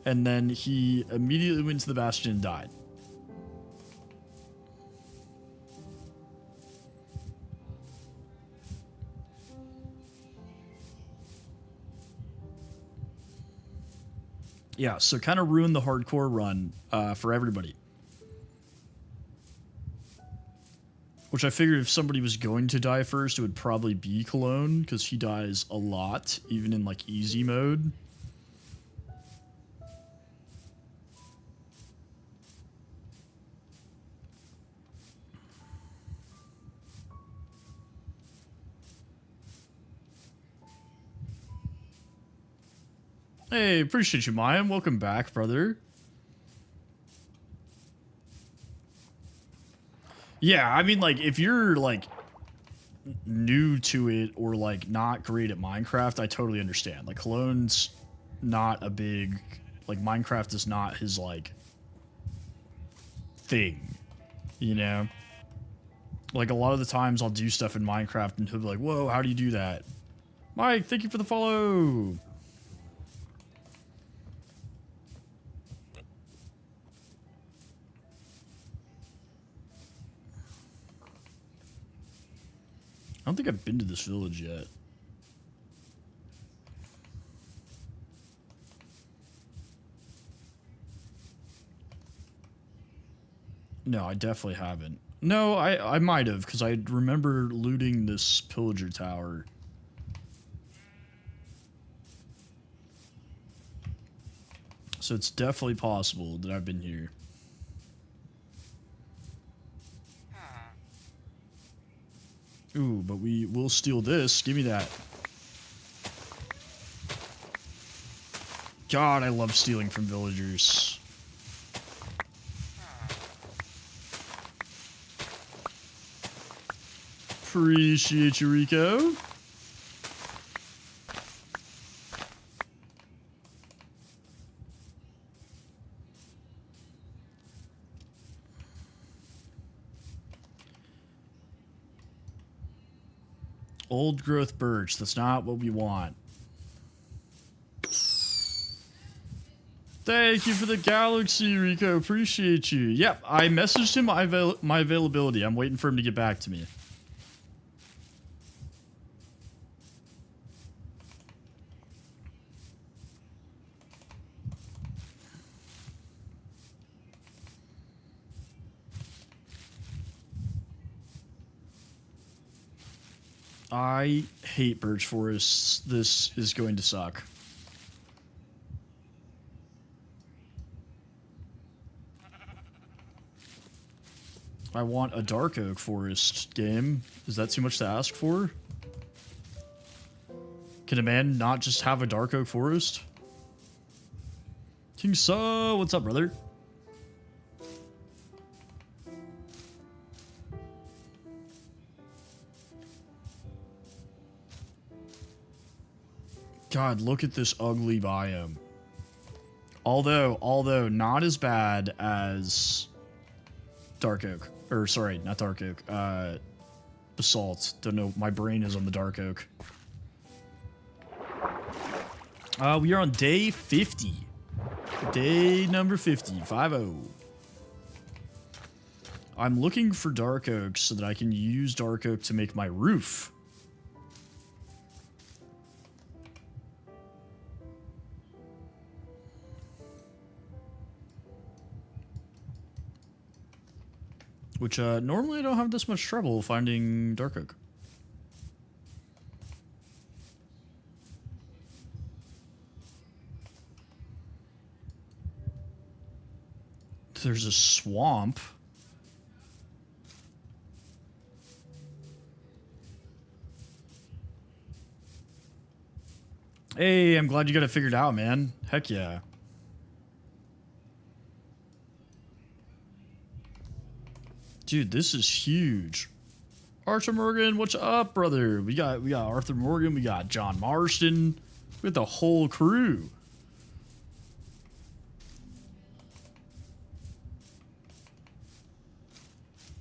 And then he immediately went to the bastion and died. Yeah, so kind of ruined the hardcore run for everybody. Which I figured if somebody was going to die first, it would probably be Cologne, because he dies a lot, even in, like, easy mode. Hey, appreciate you, Maya. Welcome back, brother. Yeah, I mean, like, if you're, like, new to it or, like, not great at Minecraft, I totally understand. Like, Cologne's not a big... Like, Minecraft is not his, like, thing, you know? Like, a lot of the times I'll do stuff in Minecraft and he'll be like, whoa, how do you do that? Mike, thank you for the follow! I don't think I've been to this village yet. No, I definitely haven't. No, I might have, because I remember looting this pillager tower. So it's definitely possible that I've been here. Ooh, but we will steal this. Give me that. God, I love stealing from villagers. Appreciate you, Rico. Old growth birch. That's not what we want. Thank you for the galaxy, Rico. Appreciate you. Yep, I messaged him my availability. I'm waiting for him to get back to me. I hate birch forests. This is going to suck. I want a dark oak forest game. Is that too much to ask for? Can a man not just have a dark oak forest? King So, what's up, brother? God, look at this ugly biome. Although not as bad as dark oak. Or sorry, not dark oak. Basalt. Don't know. My brain is on the dark oak. We are on day 50. Day number 50. 50. I'm looking for dark oak so that I can use dark oak to make my roof. Which, normally I don't have this much trouble finding dark oak. There's a swamp. Hey, I'm glad you got it figured out, man. Heck yeah. Dude, this is huge. Arthur Morgan, what's up, brother? We got Arthur Morgan, we got John Marston, we got the whole crew.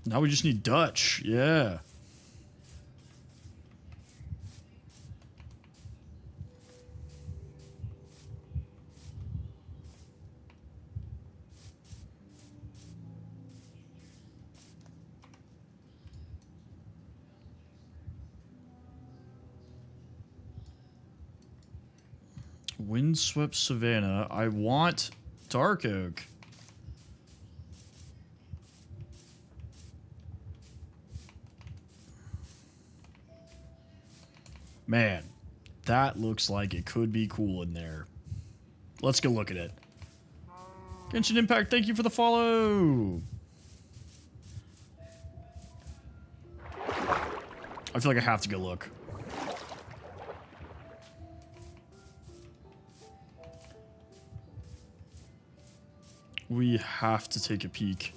Now we just need Dutch, yeah. Windswept Savannah. I want Dark Oak. Man, that looks like it could be cool in there. Let's go look at it. Genshin Impact, thank you for the follow. I feel like I have to go look. We have to take a peek.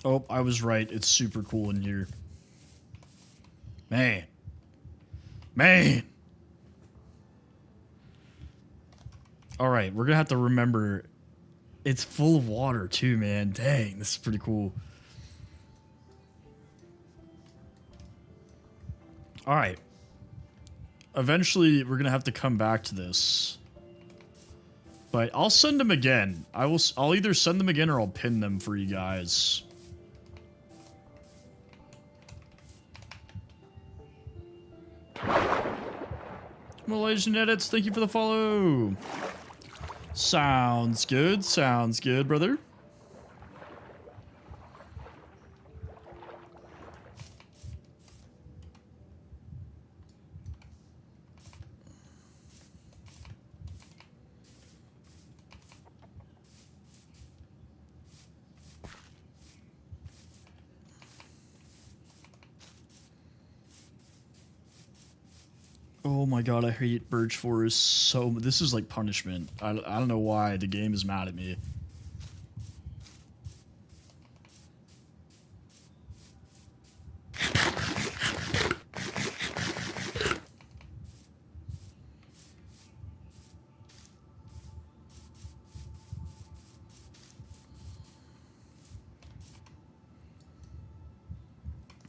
Oh, I was right. It's super cool in here. Man. Man. All right, we're going to have to remember it's full of water too, man. Dang, this is pretty cool. All right. Eventually, we're going to have to come back to this. But I'll send them again. I'll either send them again or I'll pin them for you guys. Malaysian Edits, thank you for the follow. Sounds good, brother. Oh my god, I hate Birch Forest so much. This is like punishment. I don't know why the game is mad at me.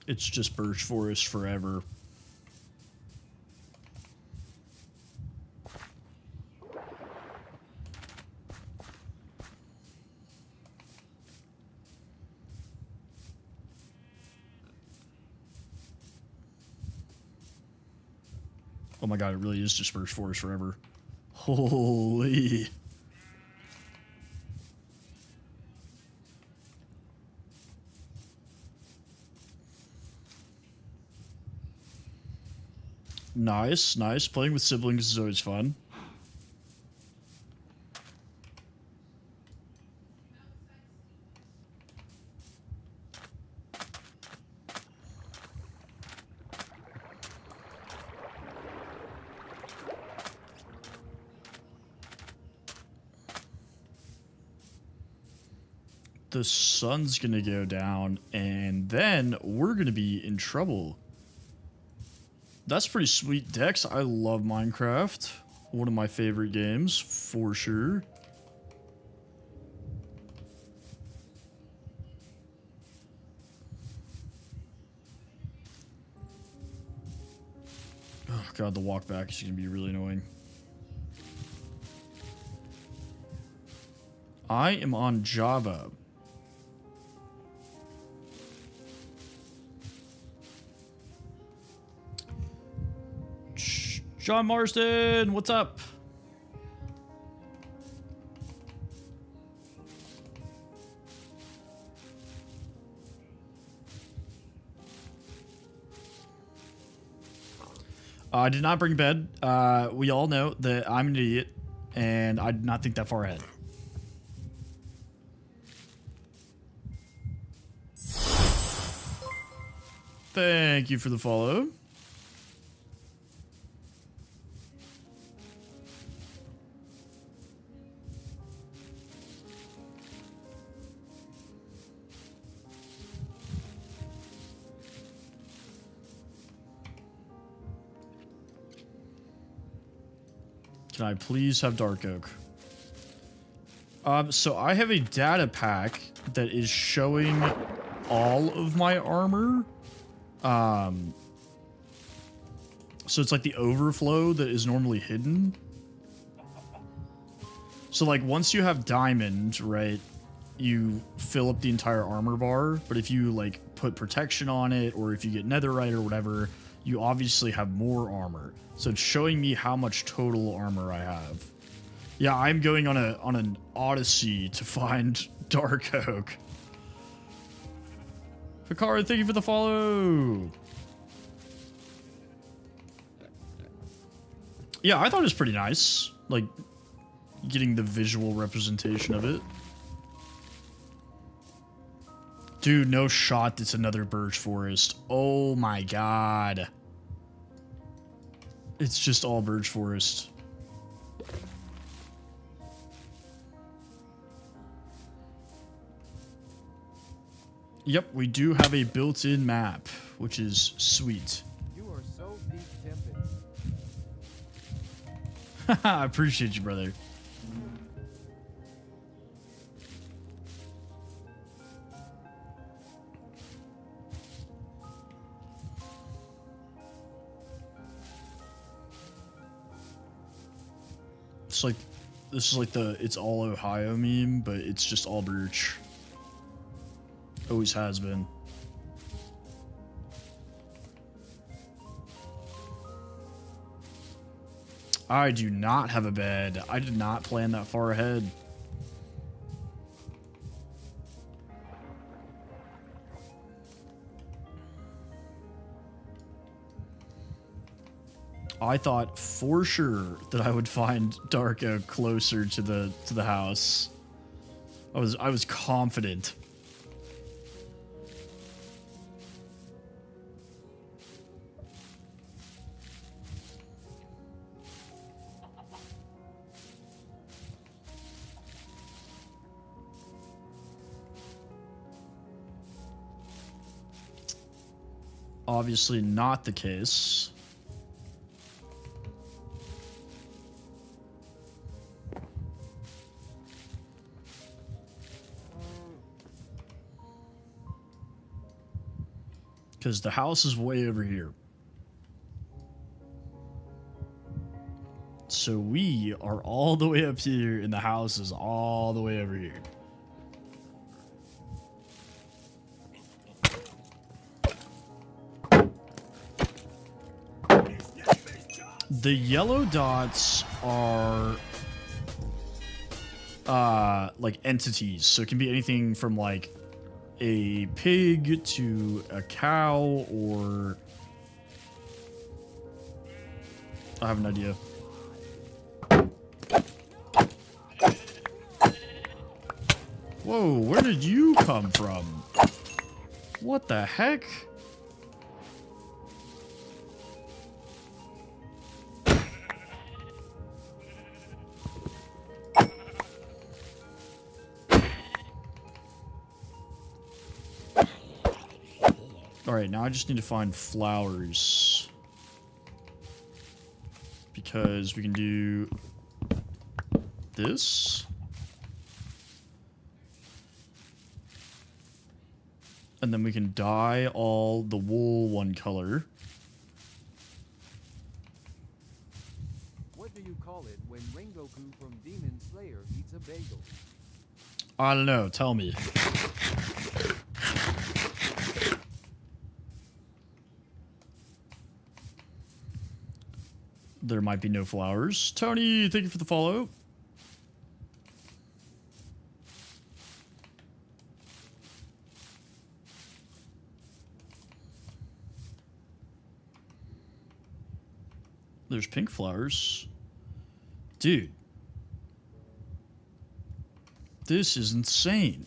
It's just Birch Forest forever. Oh my god, it really is just Birch Forest forever. Holy. Nice, nice. Playing with siblings is always fun. The sun's gonna go down, and then we're gonna be in trouble. That's pretty sweet, Dex. I love Minecraft. One of my favorite games, for sure. Oh god, the walk back is gonna be really annoying. I am on Java. John Marston, what's up? I did not bring bed. We all know that I'm an idiot, and I did not think that far ahead. Thank you for the follow. Can I please have dark oak? So I have a data pack that is showing all of my armor. So it's like the overflow that is normally hidden. So like once you have diamond, right, you fill up the entire armor bar. But if you like put protection on it, or if you get netherite or whatever, you obviously have more armor. So it's showing me how much total armor I have. Yeah, I'm going on an odyssey to find dark oak. Hikaru, thank you for the follow. Yeah, I thought it was pretty nice. Like, getting the visual representation of it. Dude, no shot it's another birch forest. Oh my god. It's just all birch forest. Yep, we do have a built-in map, which is sweet. You are so deep-tempted. I appreciate you, brother. It's like, this is like the it's all Ohio meme, but it's just all birch. Always has been. I do not have a bed. I did not plan that far ahead. I thought for sure that I would find dark oak closer to the house. I was confident. Obviously not the case. Because the house is way over here. So we are all the way up here, and the house is all the way over here. The yellow dots are like entities, so it can be anything from like a pig to a cow, or I have an idea. Whoa, where did you come from? What the heck? Alright, now I just need to find flowers. Because we can do this. And then we can dye all the wool one color. What do you call it when Rengoku from Demon Slayer eats a bagel? I don't know, tell me. There might be no flowers. Tony, thank you for the follow. There's pink flowers. Dude. This is insane.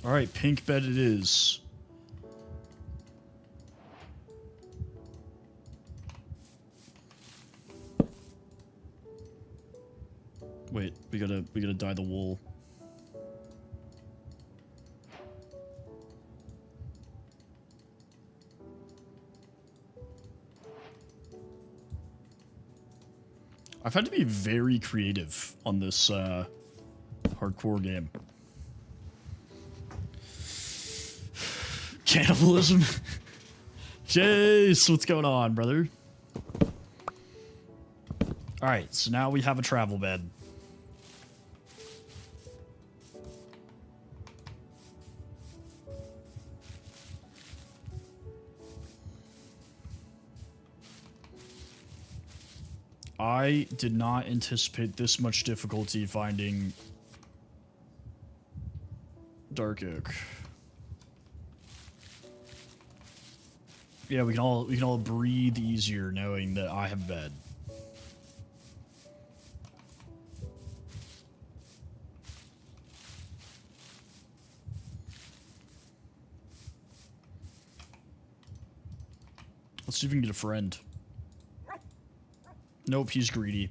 All right, pink bed it is. Wait, we gotta dye the wool. I've had to be very creative on this hardcore game. Cannibalism. Jace, what's going on, brother? Alright, so now we have a travel bed. I did not anticipate this much difficulty finding dark oak. Yeah, we can all breathe easier knowing that I have bed. Let's see if we can get a friend. Nope, he's greedy.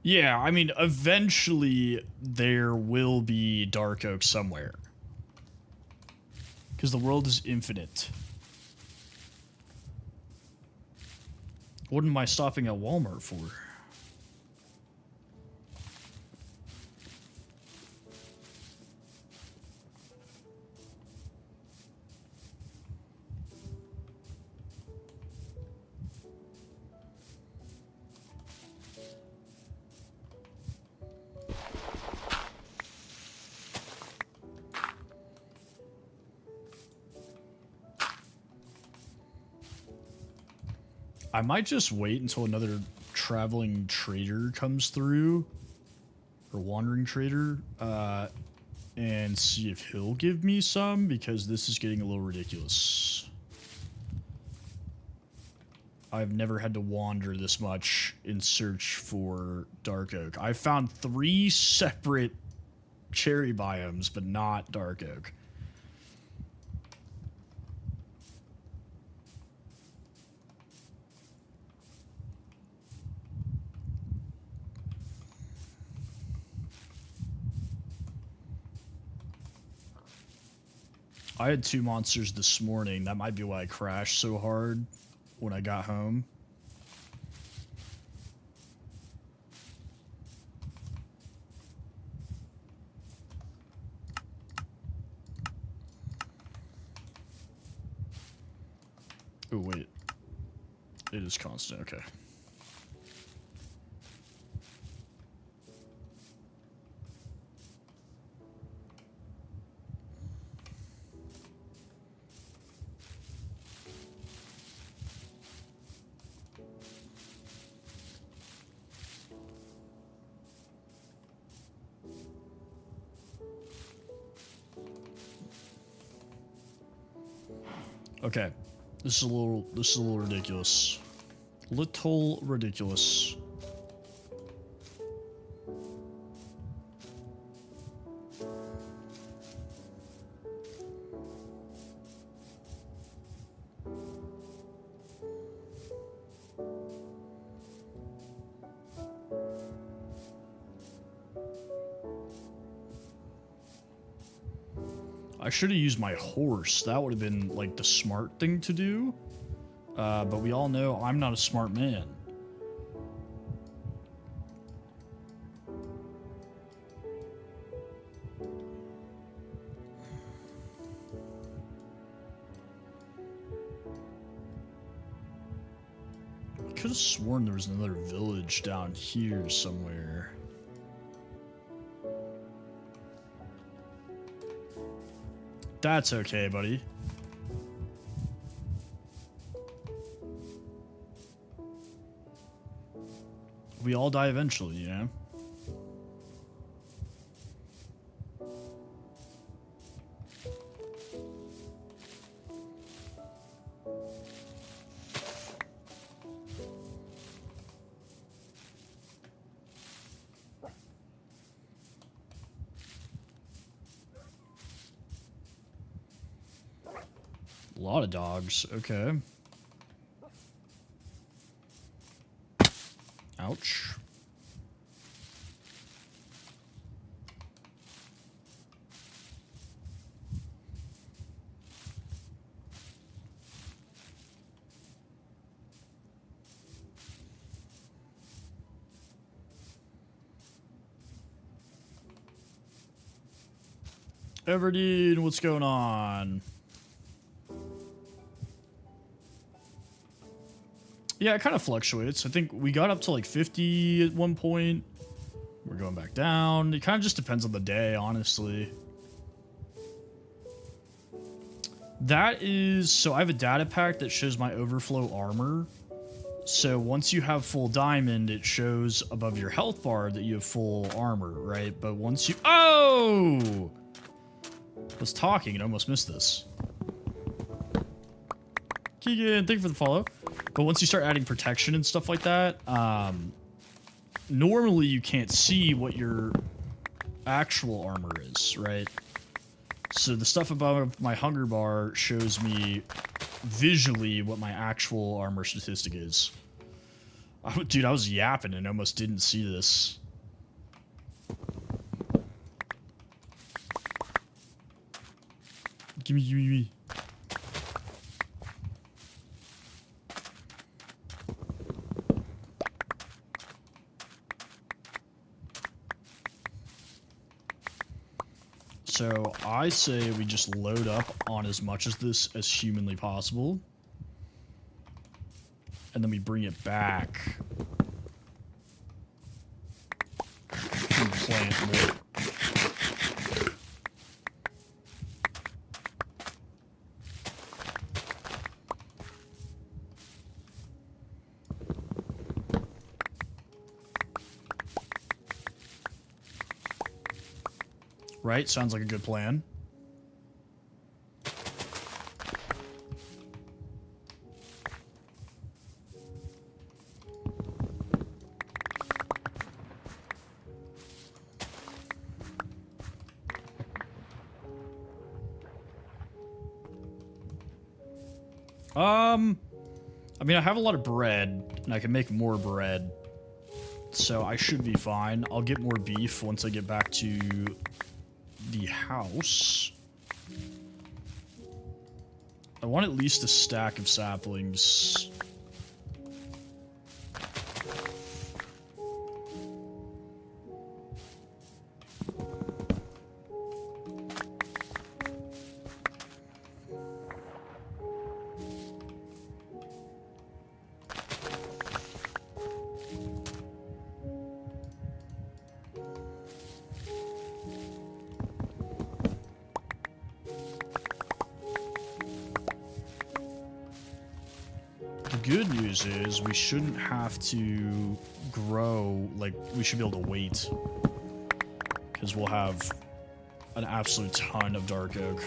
Yeah, I mean, eventually there will be dark oak somewhere. Because the world is infinite. What am I stopping at Walmart for? I might just wait until another traveling trader comes through, or wandering trader, and see if he'll give me some, because this is getting a little ridiculous. I've never had to wander this much in search for dark oak. I found 3 separate cherry biomes, but not dark oak. I had 2 monsters this morning. That might be why I crashed so hard when I got home. Oh, wait. It is constant, okay. Okay, this is a little ridiculous. Little ridiculous. I should have used my horse. That would have been, like, the smart thing to do. But we all know I'm not a smart man. could have sworn there was another village down here somewhere. That's okay, buddy. We all die eventually, you know? A lot of dogs. Okay. Ouch. Everdeen, what's going on? Yeah, it kind of fluctuates. I think we got up to like 50 at one point. We're going back down. It kind of just depends on the day, honestly. That is... So I have a data pack that shows my overflow armor. So once you have full diamond, it shows above your health bar that you have full armor, right? But once you... Oh! I was talking and almost missed this. Keegan, thank you for the follow. But once you start adding protection and stuff like that, normally you can't see what your actual armor is, right? So the stuff above my hunger bar shows me visually what my actual armor statistic is. Dude, I was yapping and almost didn't see this. Gimme, gimme, gimme. So I say we just load up on as much of this as humanly possible. And then we bring it back. And plant more. Right? Sounds like a good plan. I mean, I have a lot of bread, and I can make more bread. So I should be fine. I'll get more beef once I get back to the house. I want at least a stack of saplings. Good news is we shouldn't have to grow, like, we should be able to wait. Because we'll have an absolute ton of dark oak.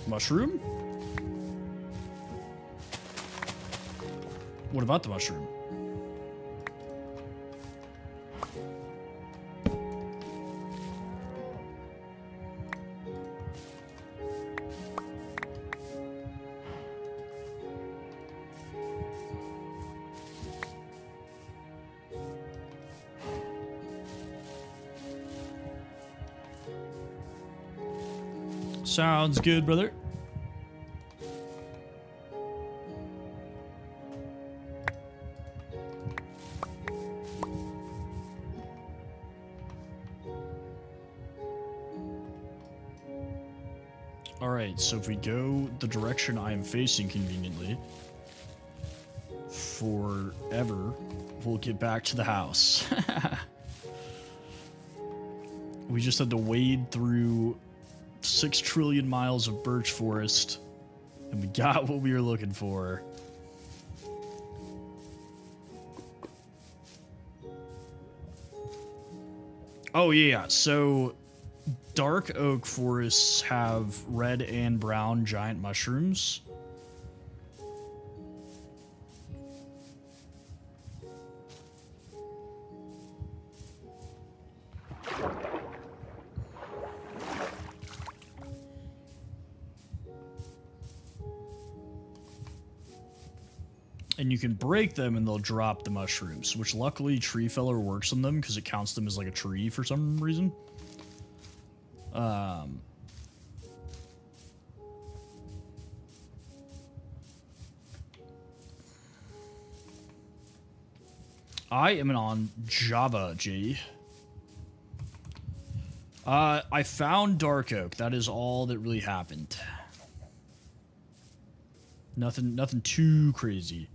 Mushroom? What about the mushroom? Sounds good, brother. Alright, so if we go the direction I am facing conveniently, forever, we'll get back to the house. We just had to wade through 6 trillion miles of birch forest, and we got what we were looking for. Oh yeah, so dark oak forests have red and brown giant mushrooms. And you can break them and they'll drop the mushrooms, which luckily Tree Feller works on them because it counts them as like a tree for some reason. I am on Java, G. I found Dark Oak. That is all that really happened. Nothing too crazy.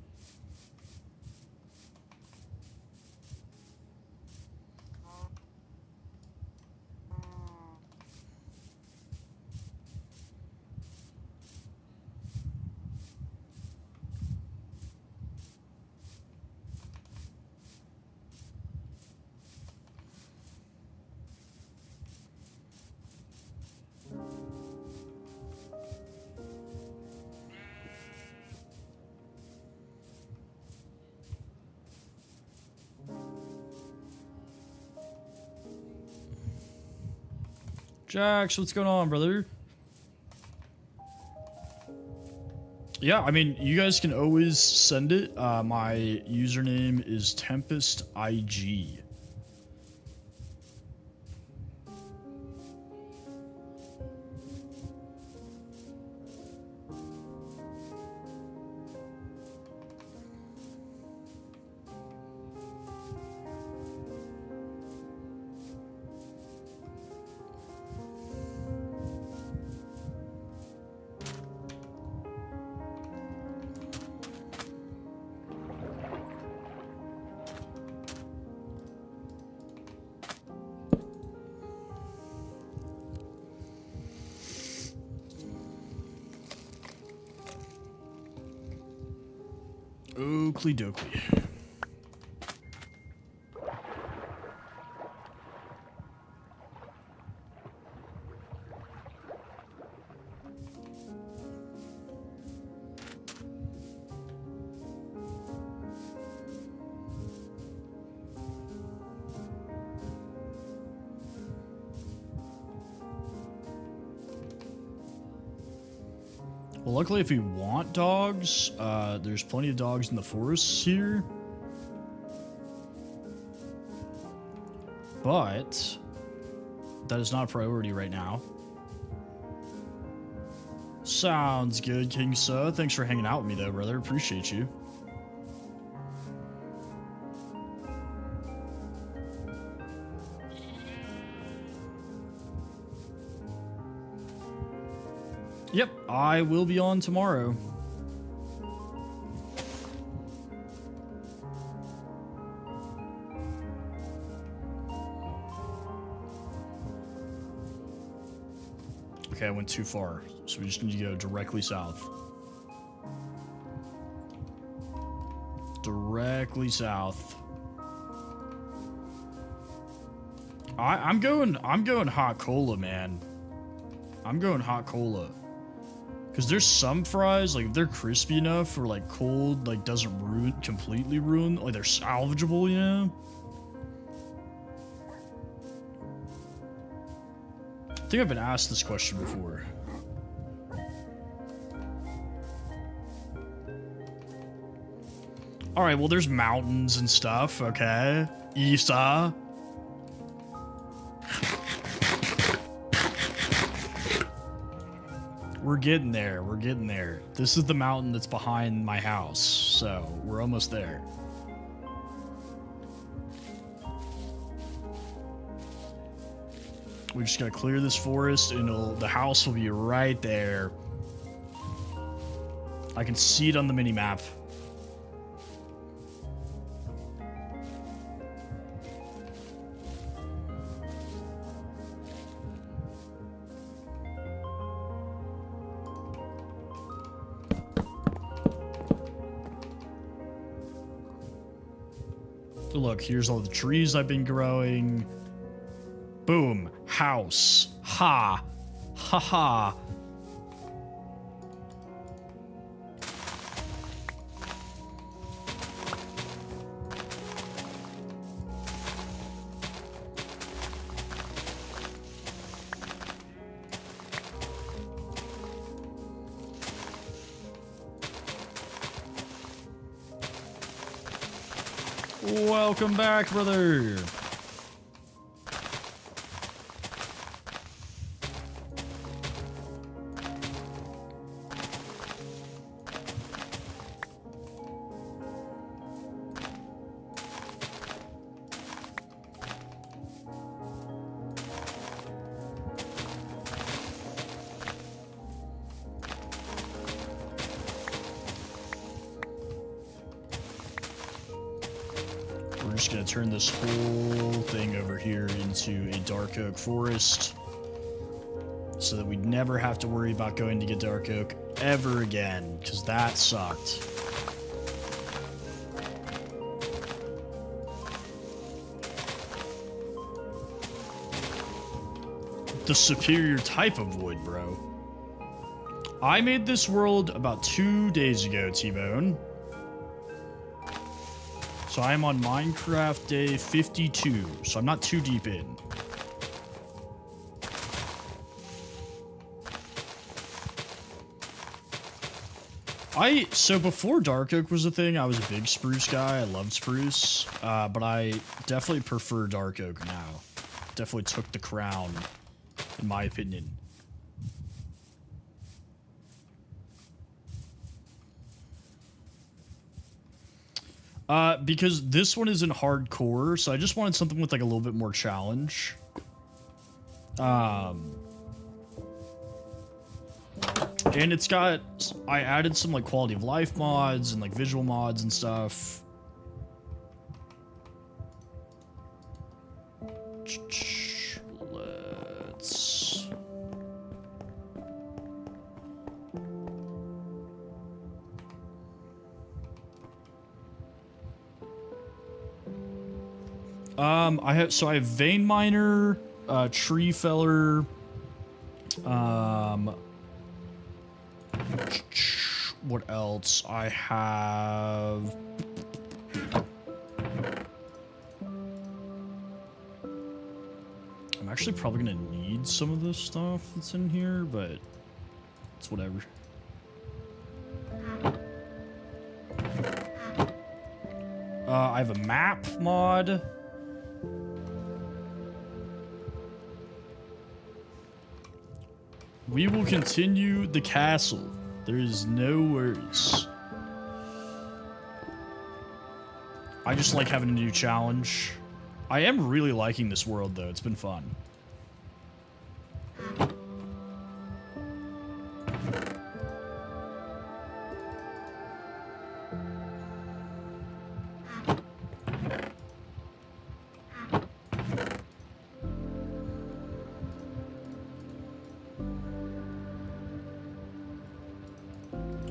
Jax, what's going on, brother? Yeah, I mean, you guys can always send it. My username is Tempest IG. Oakley dokley. Well, luckily, if we want dogs, there's plenty of dogs in the forests here. But that is not a priority right now. Sounds good, King Sir. Thanks for hanging out with me, though, brother. Appreciate you. Yep, I will be on tomorrow. Okay, I went too far, so we just need to go directly south. Directly south. I'm going hot cola, man. I'm going hot cola. Because there's some fries, like, if they're crispy enough or, like, cold, like, doesn't completely ruin, like, they're salvageable, you know? I think I've been asked this question before. Alright, well, there's mountains and stuff, okay? Isa. We're getting there. We're getting there. This is the mountain that's behind my house, so we're almost there. We just gotta clear this forest, and the house will be right there. I can see it on the mini map. Look, here's all the trees I've been growing. Boom. House. Ha. Ha ha. Welcome back, brother. We're just gonna turn this whole thing over here into a dark oak forest so that we never have to worry about going to get dark oak ever again, because that sucked. The superior type of wood, bro. I made this world about 2 days ago, T-Bone. So I am on Minecraft day 52, so I'm not too deep in. So before Dark Oak was a thing, I was a big spruce guy. I loved spruce, but I definitely prefer Dark Oak now. Definitely took the crown, in my opinion. Because this one isn't hardcore, so I just wanted something with like a little bit more challenge. And it's got, I added some like quality of life mods and like visual mods and stuff. Let's... I have vein miner, tree feller, what else? I have... I'm actually probably gonna need some of this stuff that's in here, but it's whatever. I have a map mod. We will continue the castle. There is no worries. I just like having a new challenge. I am really liking this world, though. It's been fun.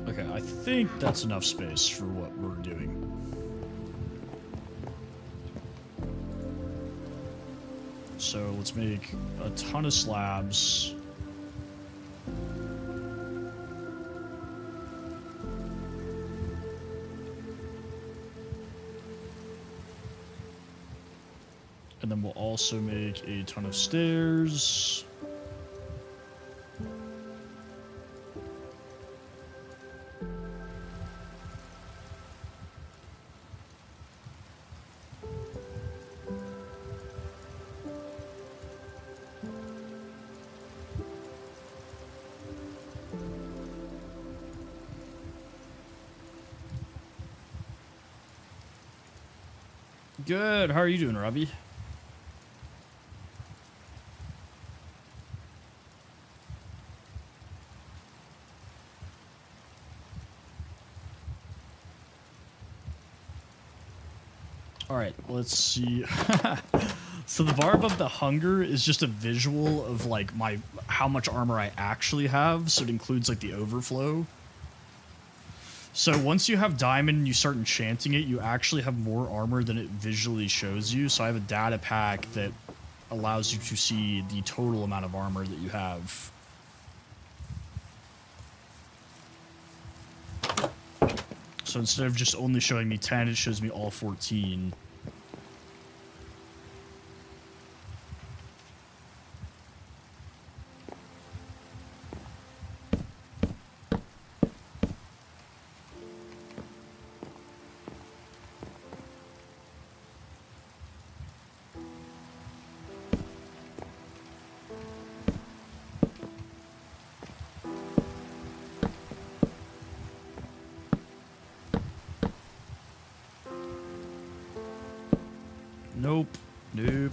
Okay, I think that's enough space for what we're doing. So let's make a ton of slabs. And then we'll also make a ton of stairs. Good. How are you doing, Robbie? All right, let's see. So the bar above the hunger is just a visual of like how much armor I actually have. So it includes like the overflow. So once you have diamond and you start enchanting it, you actually have more armor than it visually shows you. So I have a data pack that allows you to see the total amount of armor that you have. So instead of just only showing me 10, it shows me all 14. Nope. Nope.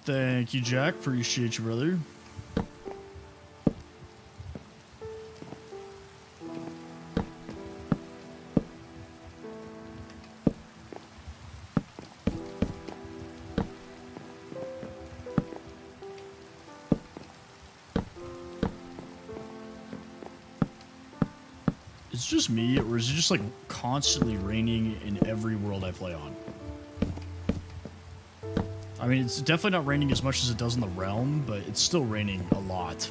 Thank you, Jack. Appreciate you, brother. Is it just me, or is it just like constantly raining in every world I play on? I mean, it's definitely not raining as much as it does in the realm, but it's still raining a lot.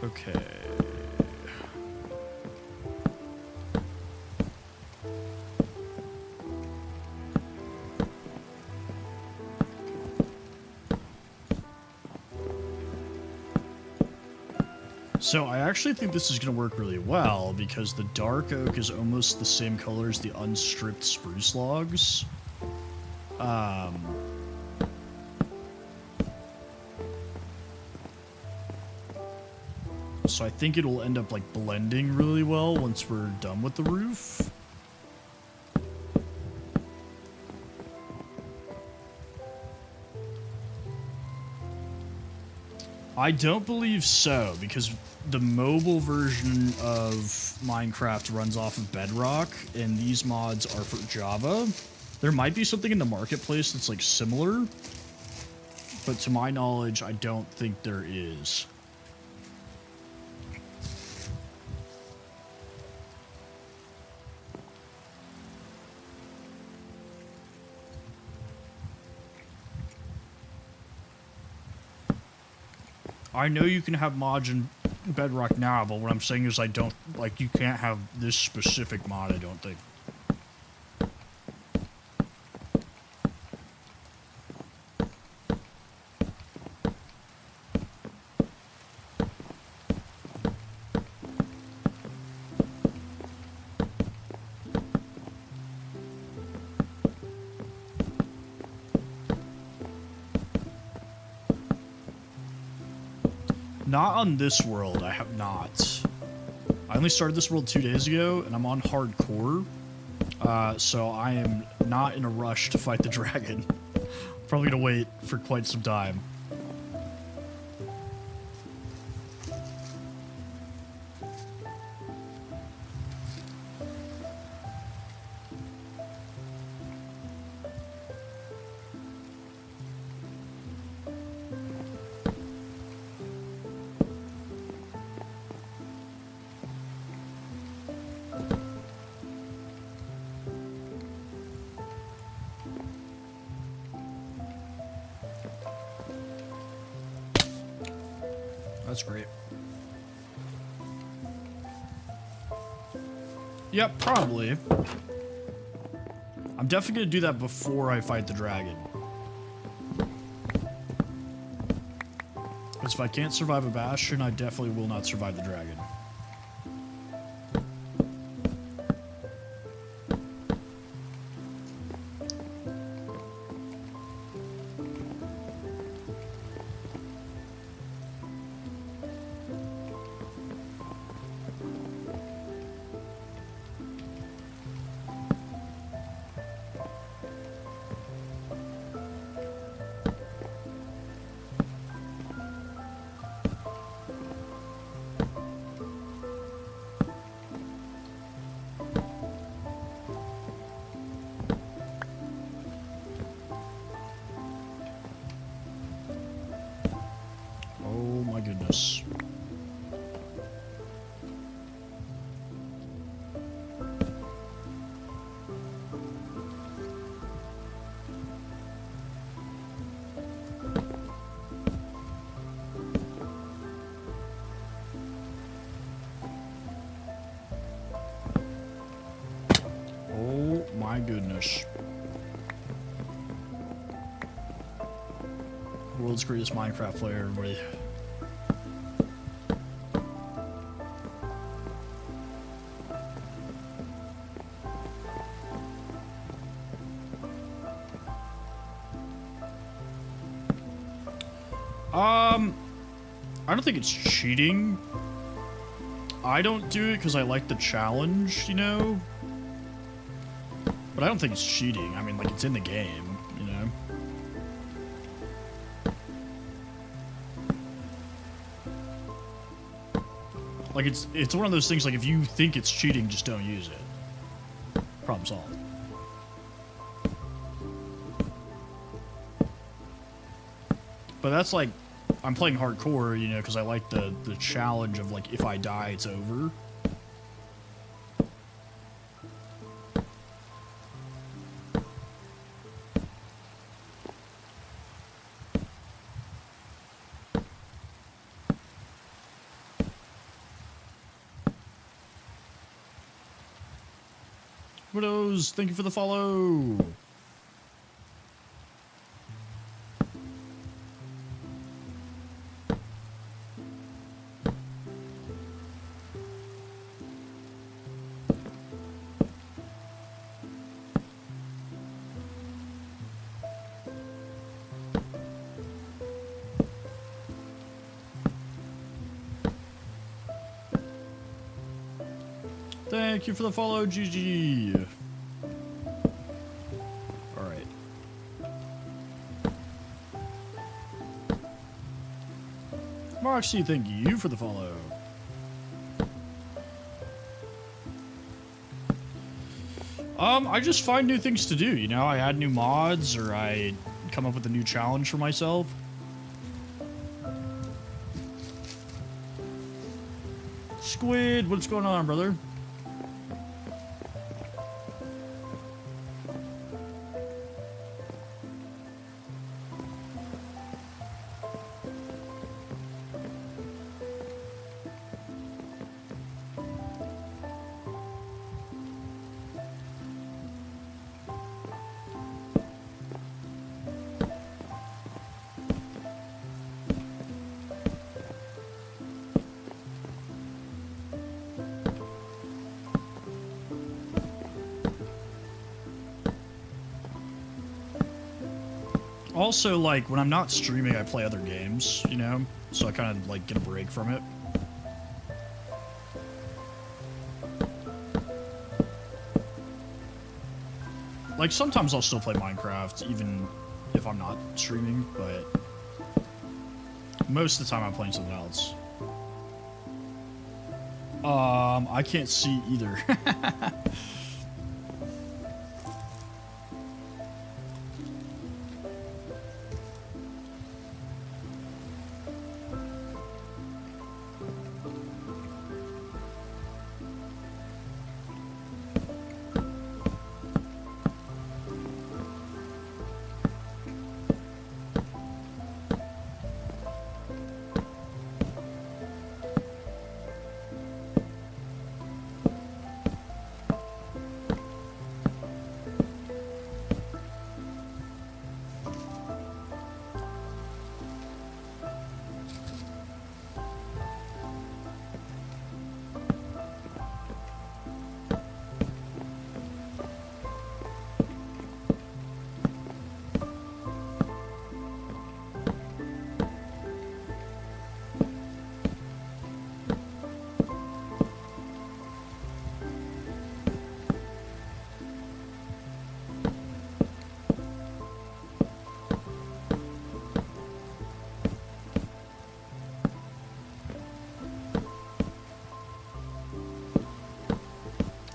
Okay. So I actually think this is going to work really well because the dark oak is almost the same color as the unstripped spruce logs. So I think it'll end up like blending really well once we're done with the roof. I don't believe so, because the mobile version of Minecraft runs off of Bedrock, and these mods are for Java. There might be something in the marketplace that's like similar, but to my knowledge, I don't think there is. I know you can have mods in Bedrock now, but what I'm saying is I don't, like, you can't have this specific mod, I don't think. Not on this world, I have not. I only started this world 2 days ago, and I'm on hardcore, so I am not in a rush to fight the dragon. Probably gonna wait for quite some time. That's great. Yep, probably. I'm definitely gonna do that before I fight the dragon. Because if I can't survive a bastion, I definitely will not survive the dragon. finish. World's greatest Minecraft player, everybody. I don't think it's cheating. I don't do it because I like the challenge, you know? But I don't think it's cheating. I mean, like, it's in the game, you know? Like, it's one of those things, like, if you think it's cheating, just don't use it. Problem solved. But that's like, I'm playing hardcore, you know, because I like the challenge of, like, if I die, it's over. Widows, thank you for the follow. Thank you for the follow, GG. Alright. Moxie, thank you for the follow. I just find new things to do, you know? I add new mods, or I come up with a new challenge for myself. Squid, what's going on, brother? Also, like, when I'm not streaming, I play other games, you know? So I kind of, like, get a break from it. Like, sometimes I'll still play Minecraft, even if I'm not streaming, but most of the time I'm playing something else. I can't see either.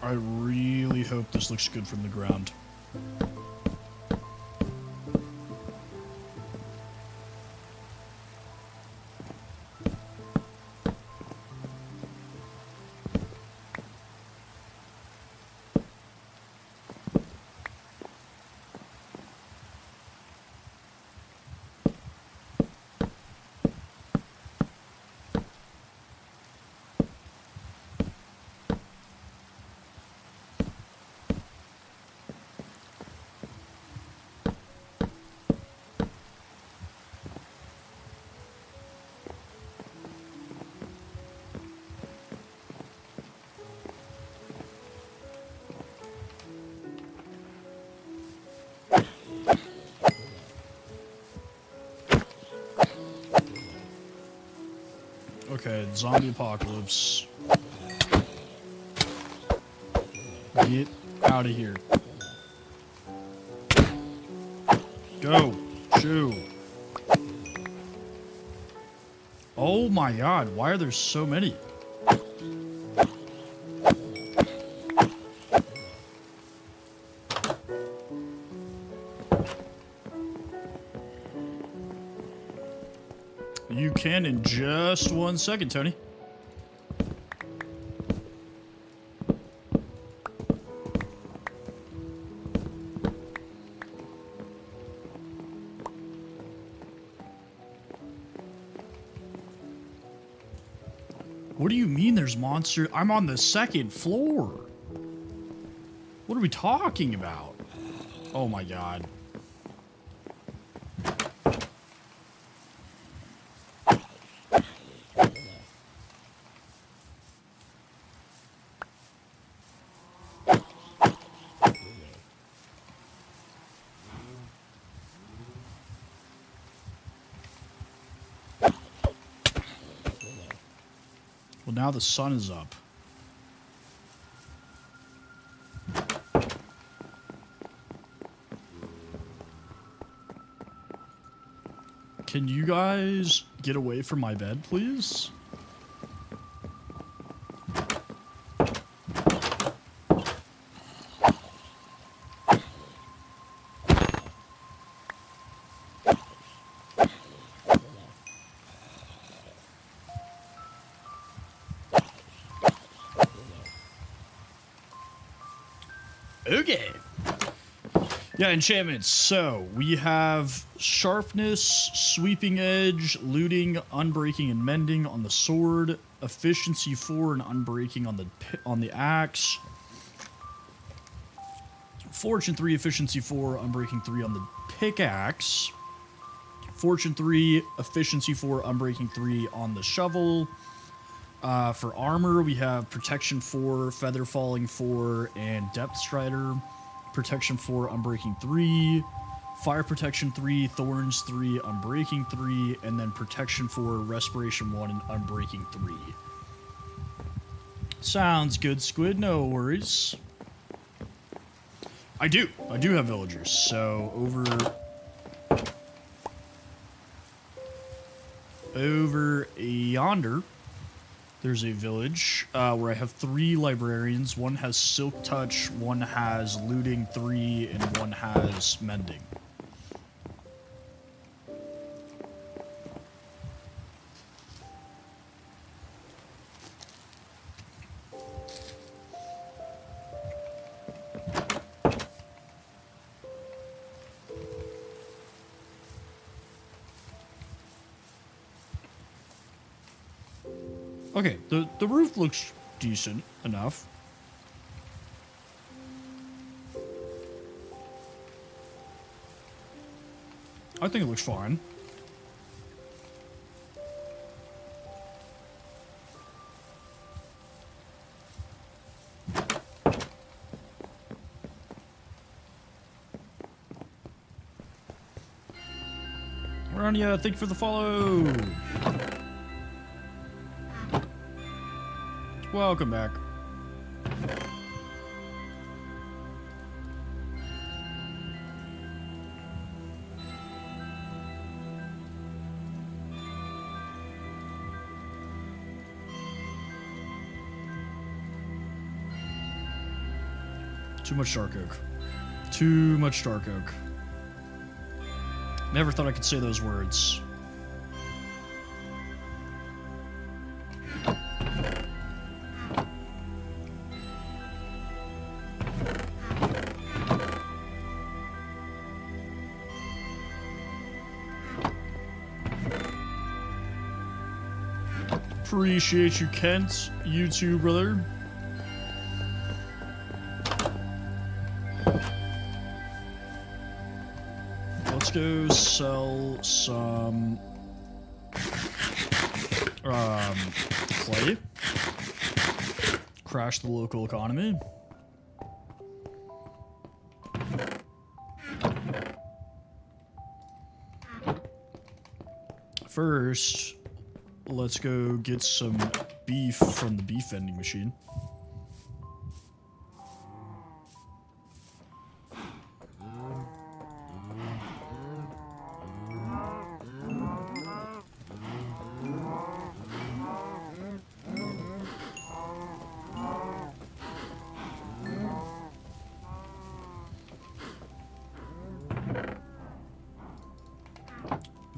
I really hope this looks good from the ground. Okay, zombie apocalypse. Get out of here. Go. Shoo. Oh my god, why are there so many? You can in just 1 second, Tony. What do you mean there's monster? I'm on the 2nd floor. What are we talking about? Oh my god. Well, now the sun is up. Can you guys get away from my bed, please? Okay. Yeah, enchantments. So, we have sharpness, sweeping edge, looting, unbreaking, and mending on the sword, efficiency 4 and unbreaking on the axe, fortune 3, efficiency 4, unbreaking 3 on the pickaxe, fortune 3, efficiency 4, unbreaking 3 on the shovel. For armor, we have protection 4, feather falling 4, and depth strider. Protection 4, unbreaking 3, fire protection 3, thorns 3, unbreaking 3, and then protection 4, respiration 1, and unbreaking 3. Sounds good, Squid. No worries. I do have villagers. So over yonder, there's a village where I have 3 librarians. One has Silk Touch, one has Looting 3, and one has Mending. Okay, the roof looks decent enough. I think it looks fine. Rania, thank you for the follow. Welcome back. Too much dark oak. Too much dark oak. Never thought I could say those words. Appreciate you, Kent. You too, brother. Let's go sell some clay. Crash the local economy. First, let's go get some beef from the beef vending machine.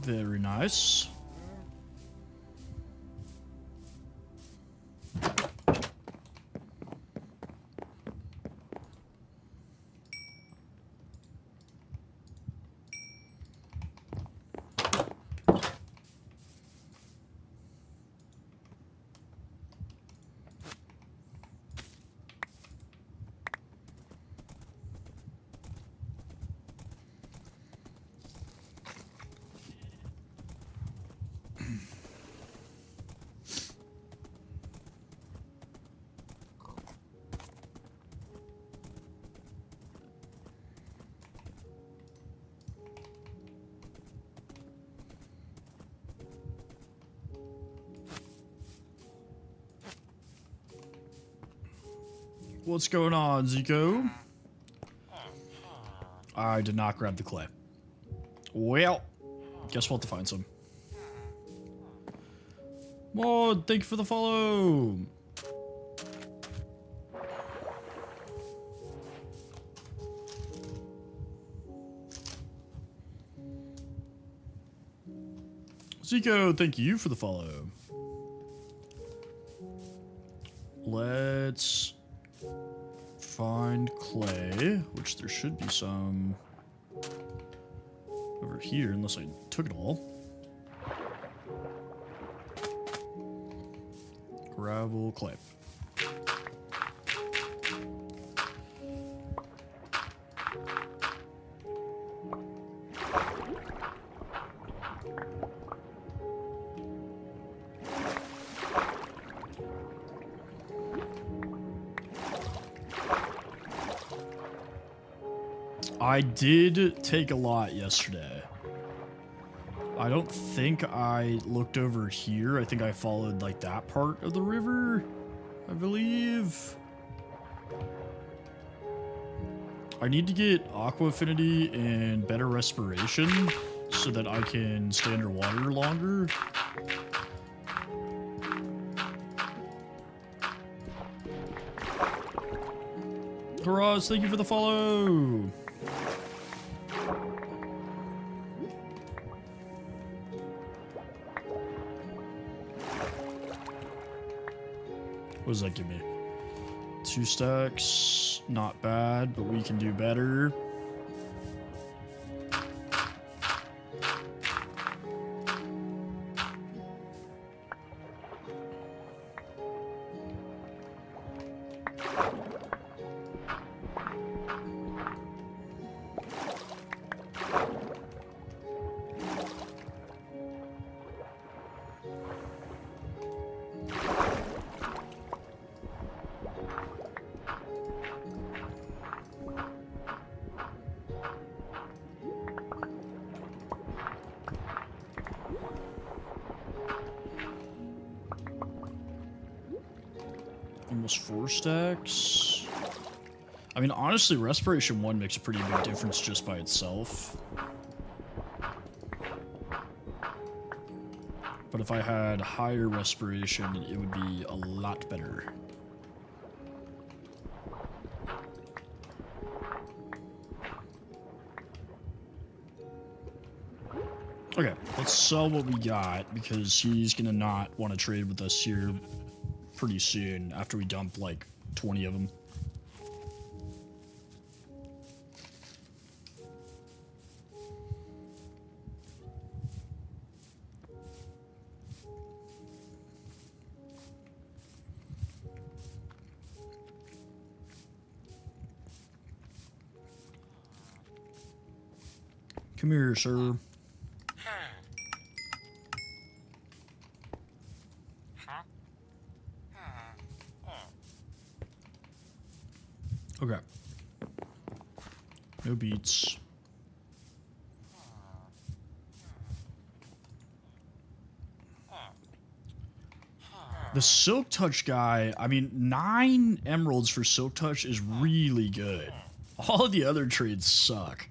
Very nice. What's going on, Zico? I did not grab the clay. Well, guess we'll have to find some. Mod, thank you for the follow. Zico, thank you for the follow. Let's find clay, which there should be some over here, unless I took it all. Gravel, clay. I did take a lot yesterday. I don't think I looked over here. I think I followed like that part of the river, I believe. I need to get aqua affinity and better respiration so that I can stay underwater longer. Karaz, thank you for the follow. What does that give me? 2 stacks. Not bad, but we can do better. Almost 4 stacks. I mean, honestly, Respiration 1 makes a pretty big difference just by itself. But if I had higher Respiration, it would be a lot better. Okay, let's sell what we got, because he's gonna not want to trade with us here pretty soon after we dump like 20 of them. Come here, sir. Okay. No beats. The Silk Touch guy, I mean, 9 emeralds for Silk Touch is really good. All of the other trades suck.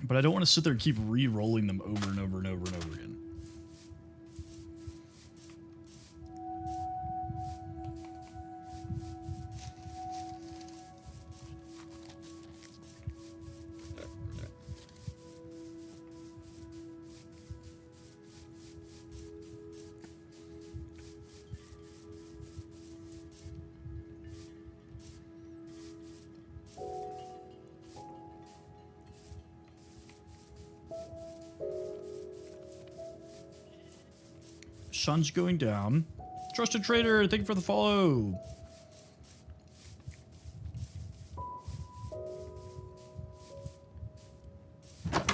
But I don't want to sit there and keep re-rolling them over and over and over and over again. Sun's going down. Trusted Trader, thank you for the follow.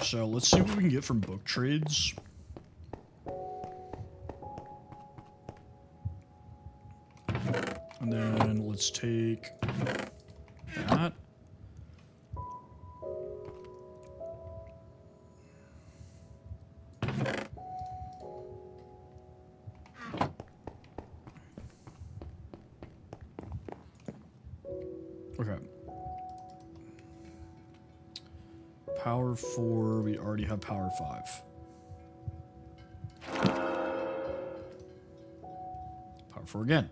So let's see what we can get from book trades. And then let's take that. Okay. Power 4, we already have power 5. Power 4 again.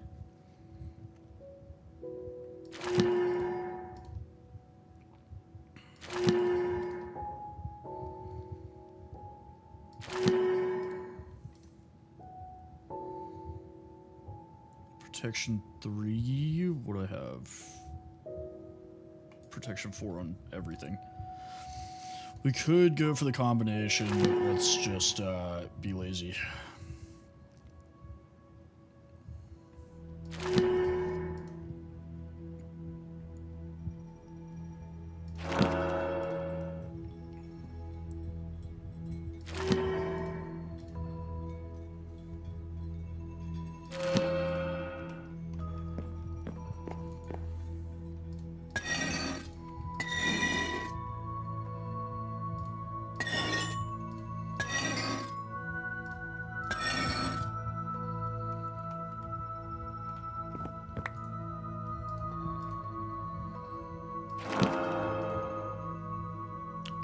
Protection 3, what do I have? Protection 4 on everything. We could go for the combination, but let's just be lazy.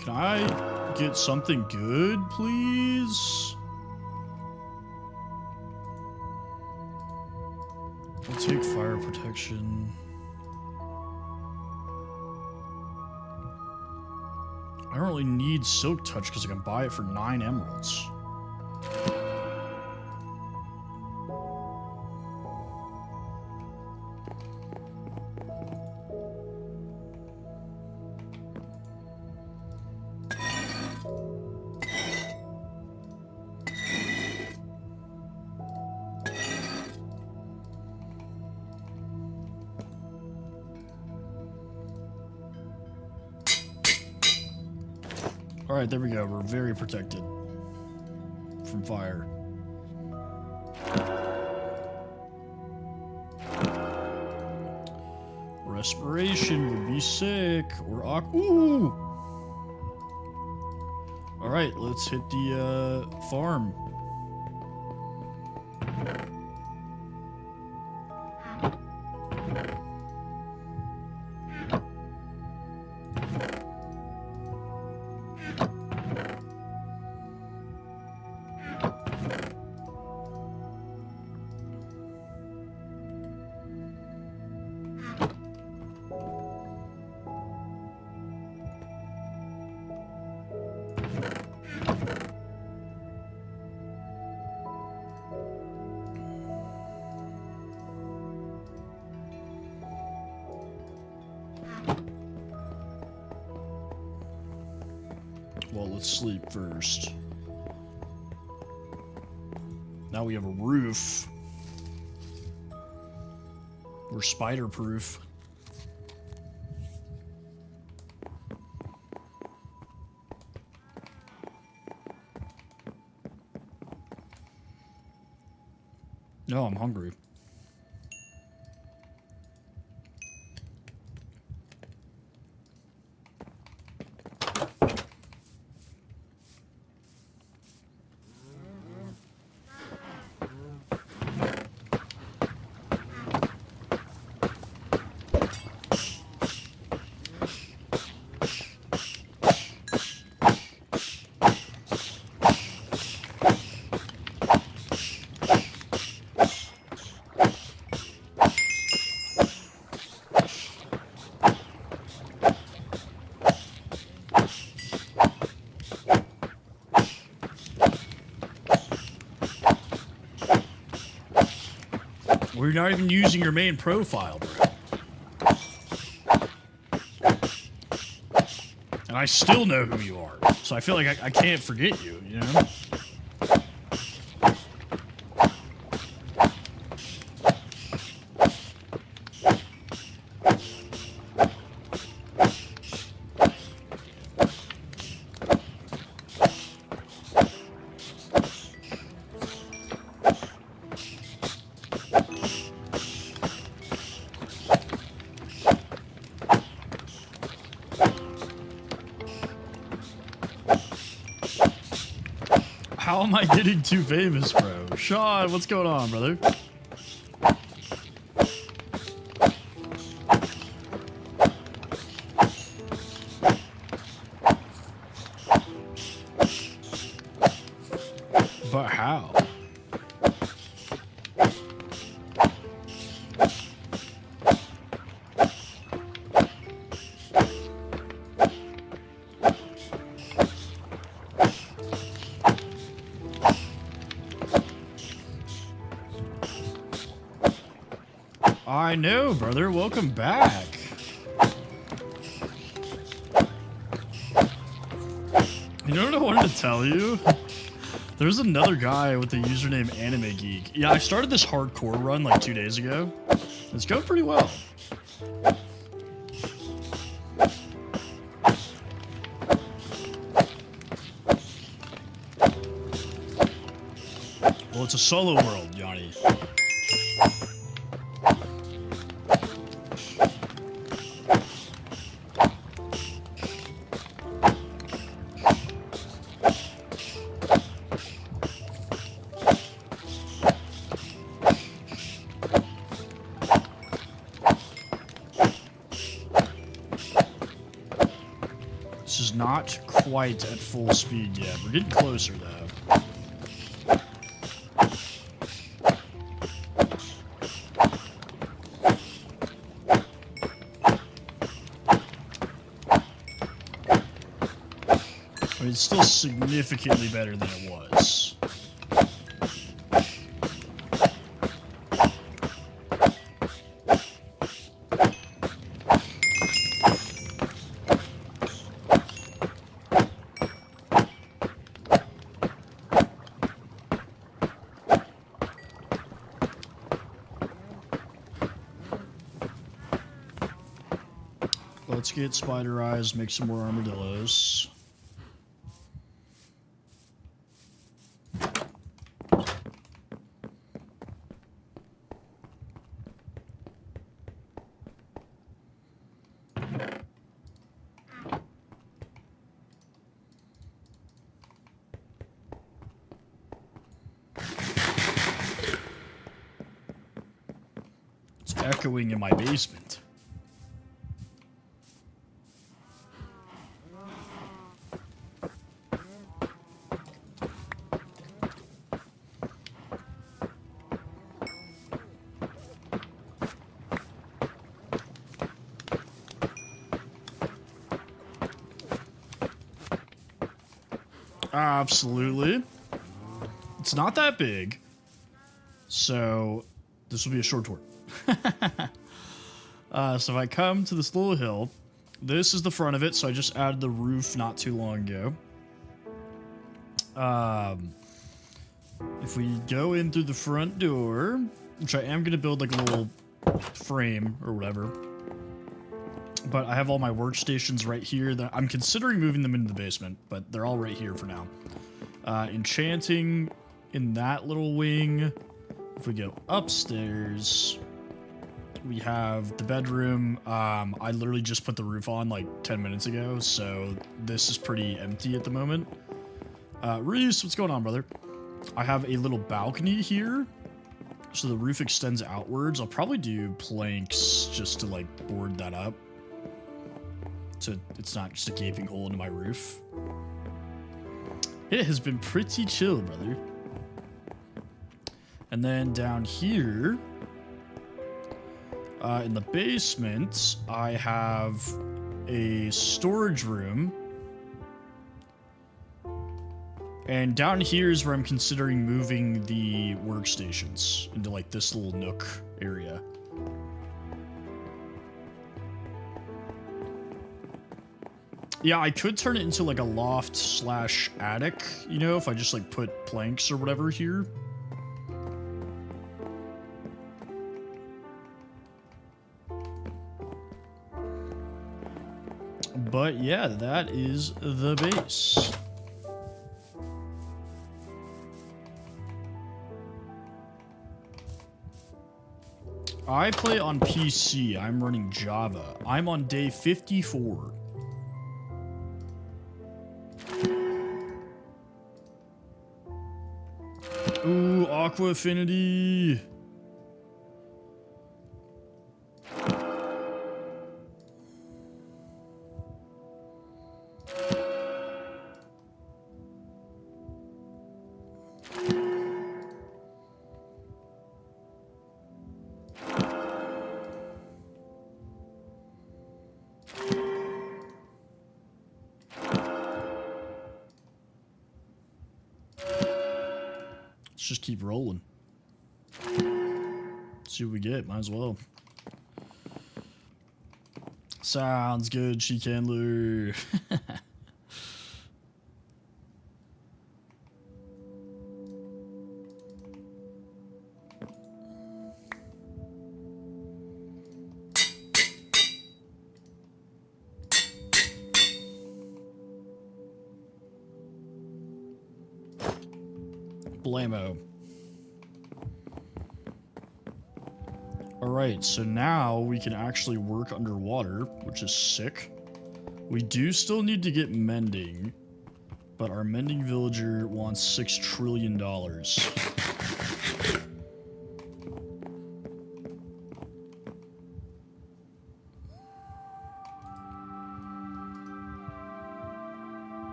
Can I get something good, please? I'll take fire protection. I don't really need Silk Touch because I can buy it for 9 emeralds. Alright, there we go. We're very protected from fire. Respiration would be sick. Or ooh! Alright, let's hit the farm. Well, let's sleep first. Now we have a roof. We're spider proof. No, I'm hungry. We're not even using your main profile, bro. And I still know who you are. So I feel like I can't forget you, you know? How am I getting too famous, bro? Sean, what's going on, brother? But how? I know, brother. Welcome back. You know what I wanted to tell you? There's another guy with the username Anime Geek. Yeah, I started this hardcore run like 2 days ago. It's going pretty well. Well, it's a solo world, Yanni. This is not quite at full speed yet. We're getting closer, though. I mean, it's still significantly better than it was. Let's get spider eyes, make some more armadillos. It's echoing in my basement. Absolutely. It's not that big. So this will be a short tour. So if I come to this little hill, this is the front of it. So I just added the roof not too long ago. If we go in through the front door, which I am going to build like a little frame or whatever. But I have all my workstations right here. That I'm considering moving them into the basement, but they're all right here for now. Enchanting in that little wing. If we go upstairs, we have the bedroom. I literally just put the roof on like 10 minutes ago, so this is pretty empty at the moment. Reese, what's going on, brother? I have a little balcony here, so the roof extends outwards. I'll probably do planks just to like board that up, so it's not just a gaping hole into my roof. It has been pretty chill, brother. And then down here, in the basement, I have a storage room. And down here is where I'm considering moving the workstations into like this little nook area. Yeah, I could turn it into like a loft slash attic, you know, if I just like put planks or whatever here. But yeah, that is the base. I play on PC. I'm running Java. I'm on day 54. Ooh, Aqua Affinity. Let's just keep rolling. See what we get. Might as well. Sounds good, Shikanlu. Blammo. Alright, so now we can actually work underwater, which is sick. We do still need to get mending, but our mending villager wants $6 trillion.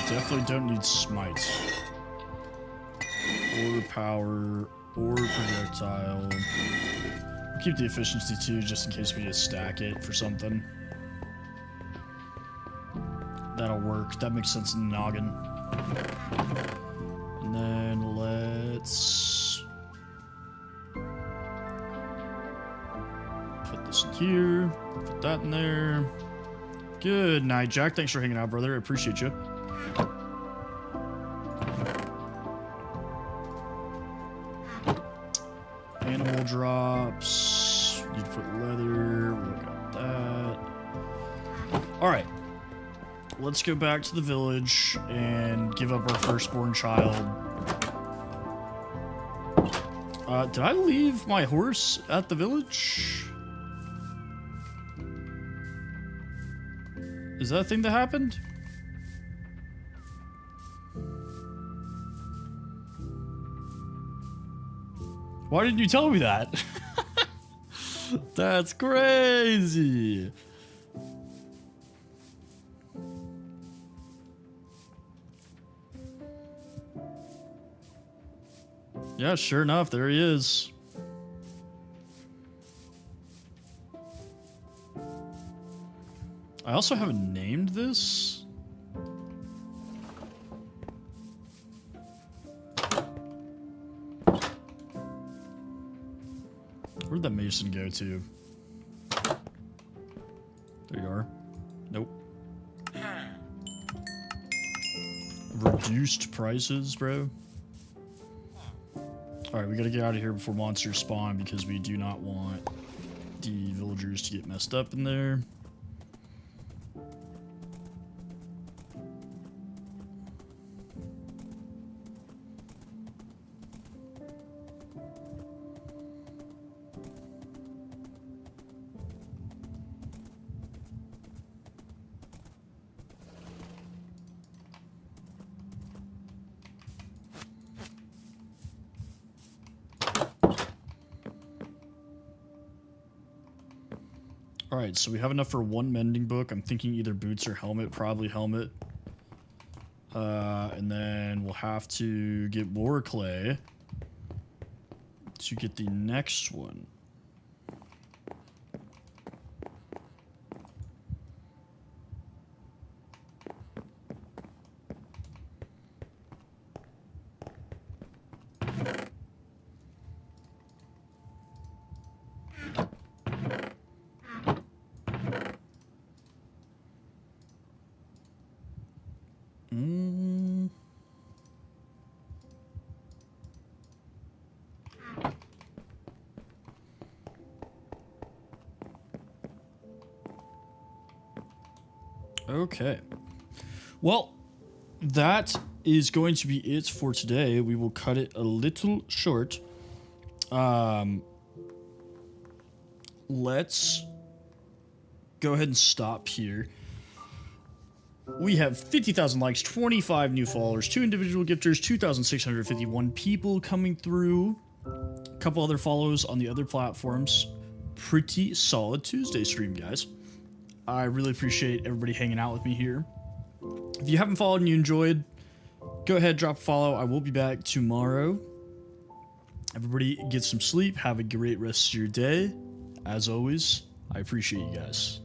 Definitely don't need smite. Or power, or projectile. Keep the efficiency too, just in case we need to stack it for something. That'll work. That makes sense in the noggin. And then let's put this in here. Put that in there. Good night, Jack. Thanks for hanging out, brother. I appreciate you. Animal drops. Need to put leather. We got that. Alright. Let's go back to the village and give up our firstborn child. Did I leave my horse at the village? Is that a thing that happened? Why didn't you tell me that? That's crazy. Yeah, sure enough, there he is. I also haven't named this. Where'd that mason go to? There you are. Nope. Reduced prices, bro. Alright, we gotta get out of here before monsters spawn because we do not want the villagers to get messed up in there. All right, so we have enough for one mending book. I'm thinking either boots or helmet, probably helmet. And then we'll have to get more clay to get the next one. Okay. Well, that is going to be it for today. We will cut it a little short. Let's go ahead and stop here. We have 50,000 likes, 25 new followers, 2 individual gifters, 2,651 people coming through, a couple other follows on the other platforms. Pretty solid Tuesday stream, guys. I really appreciate everybody hanging out with me here. If you haven't followed and you enjoyed, go ahead, drop a follow. I will be back tomorrow. Everybody get some sleep. Have a great rest of your day. As always, I appreciate you guys.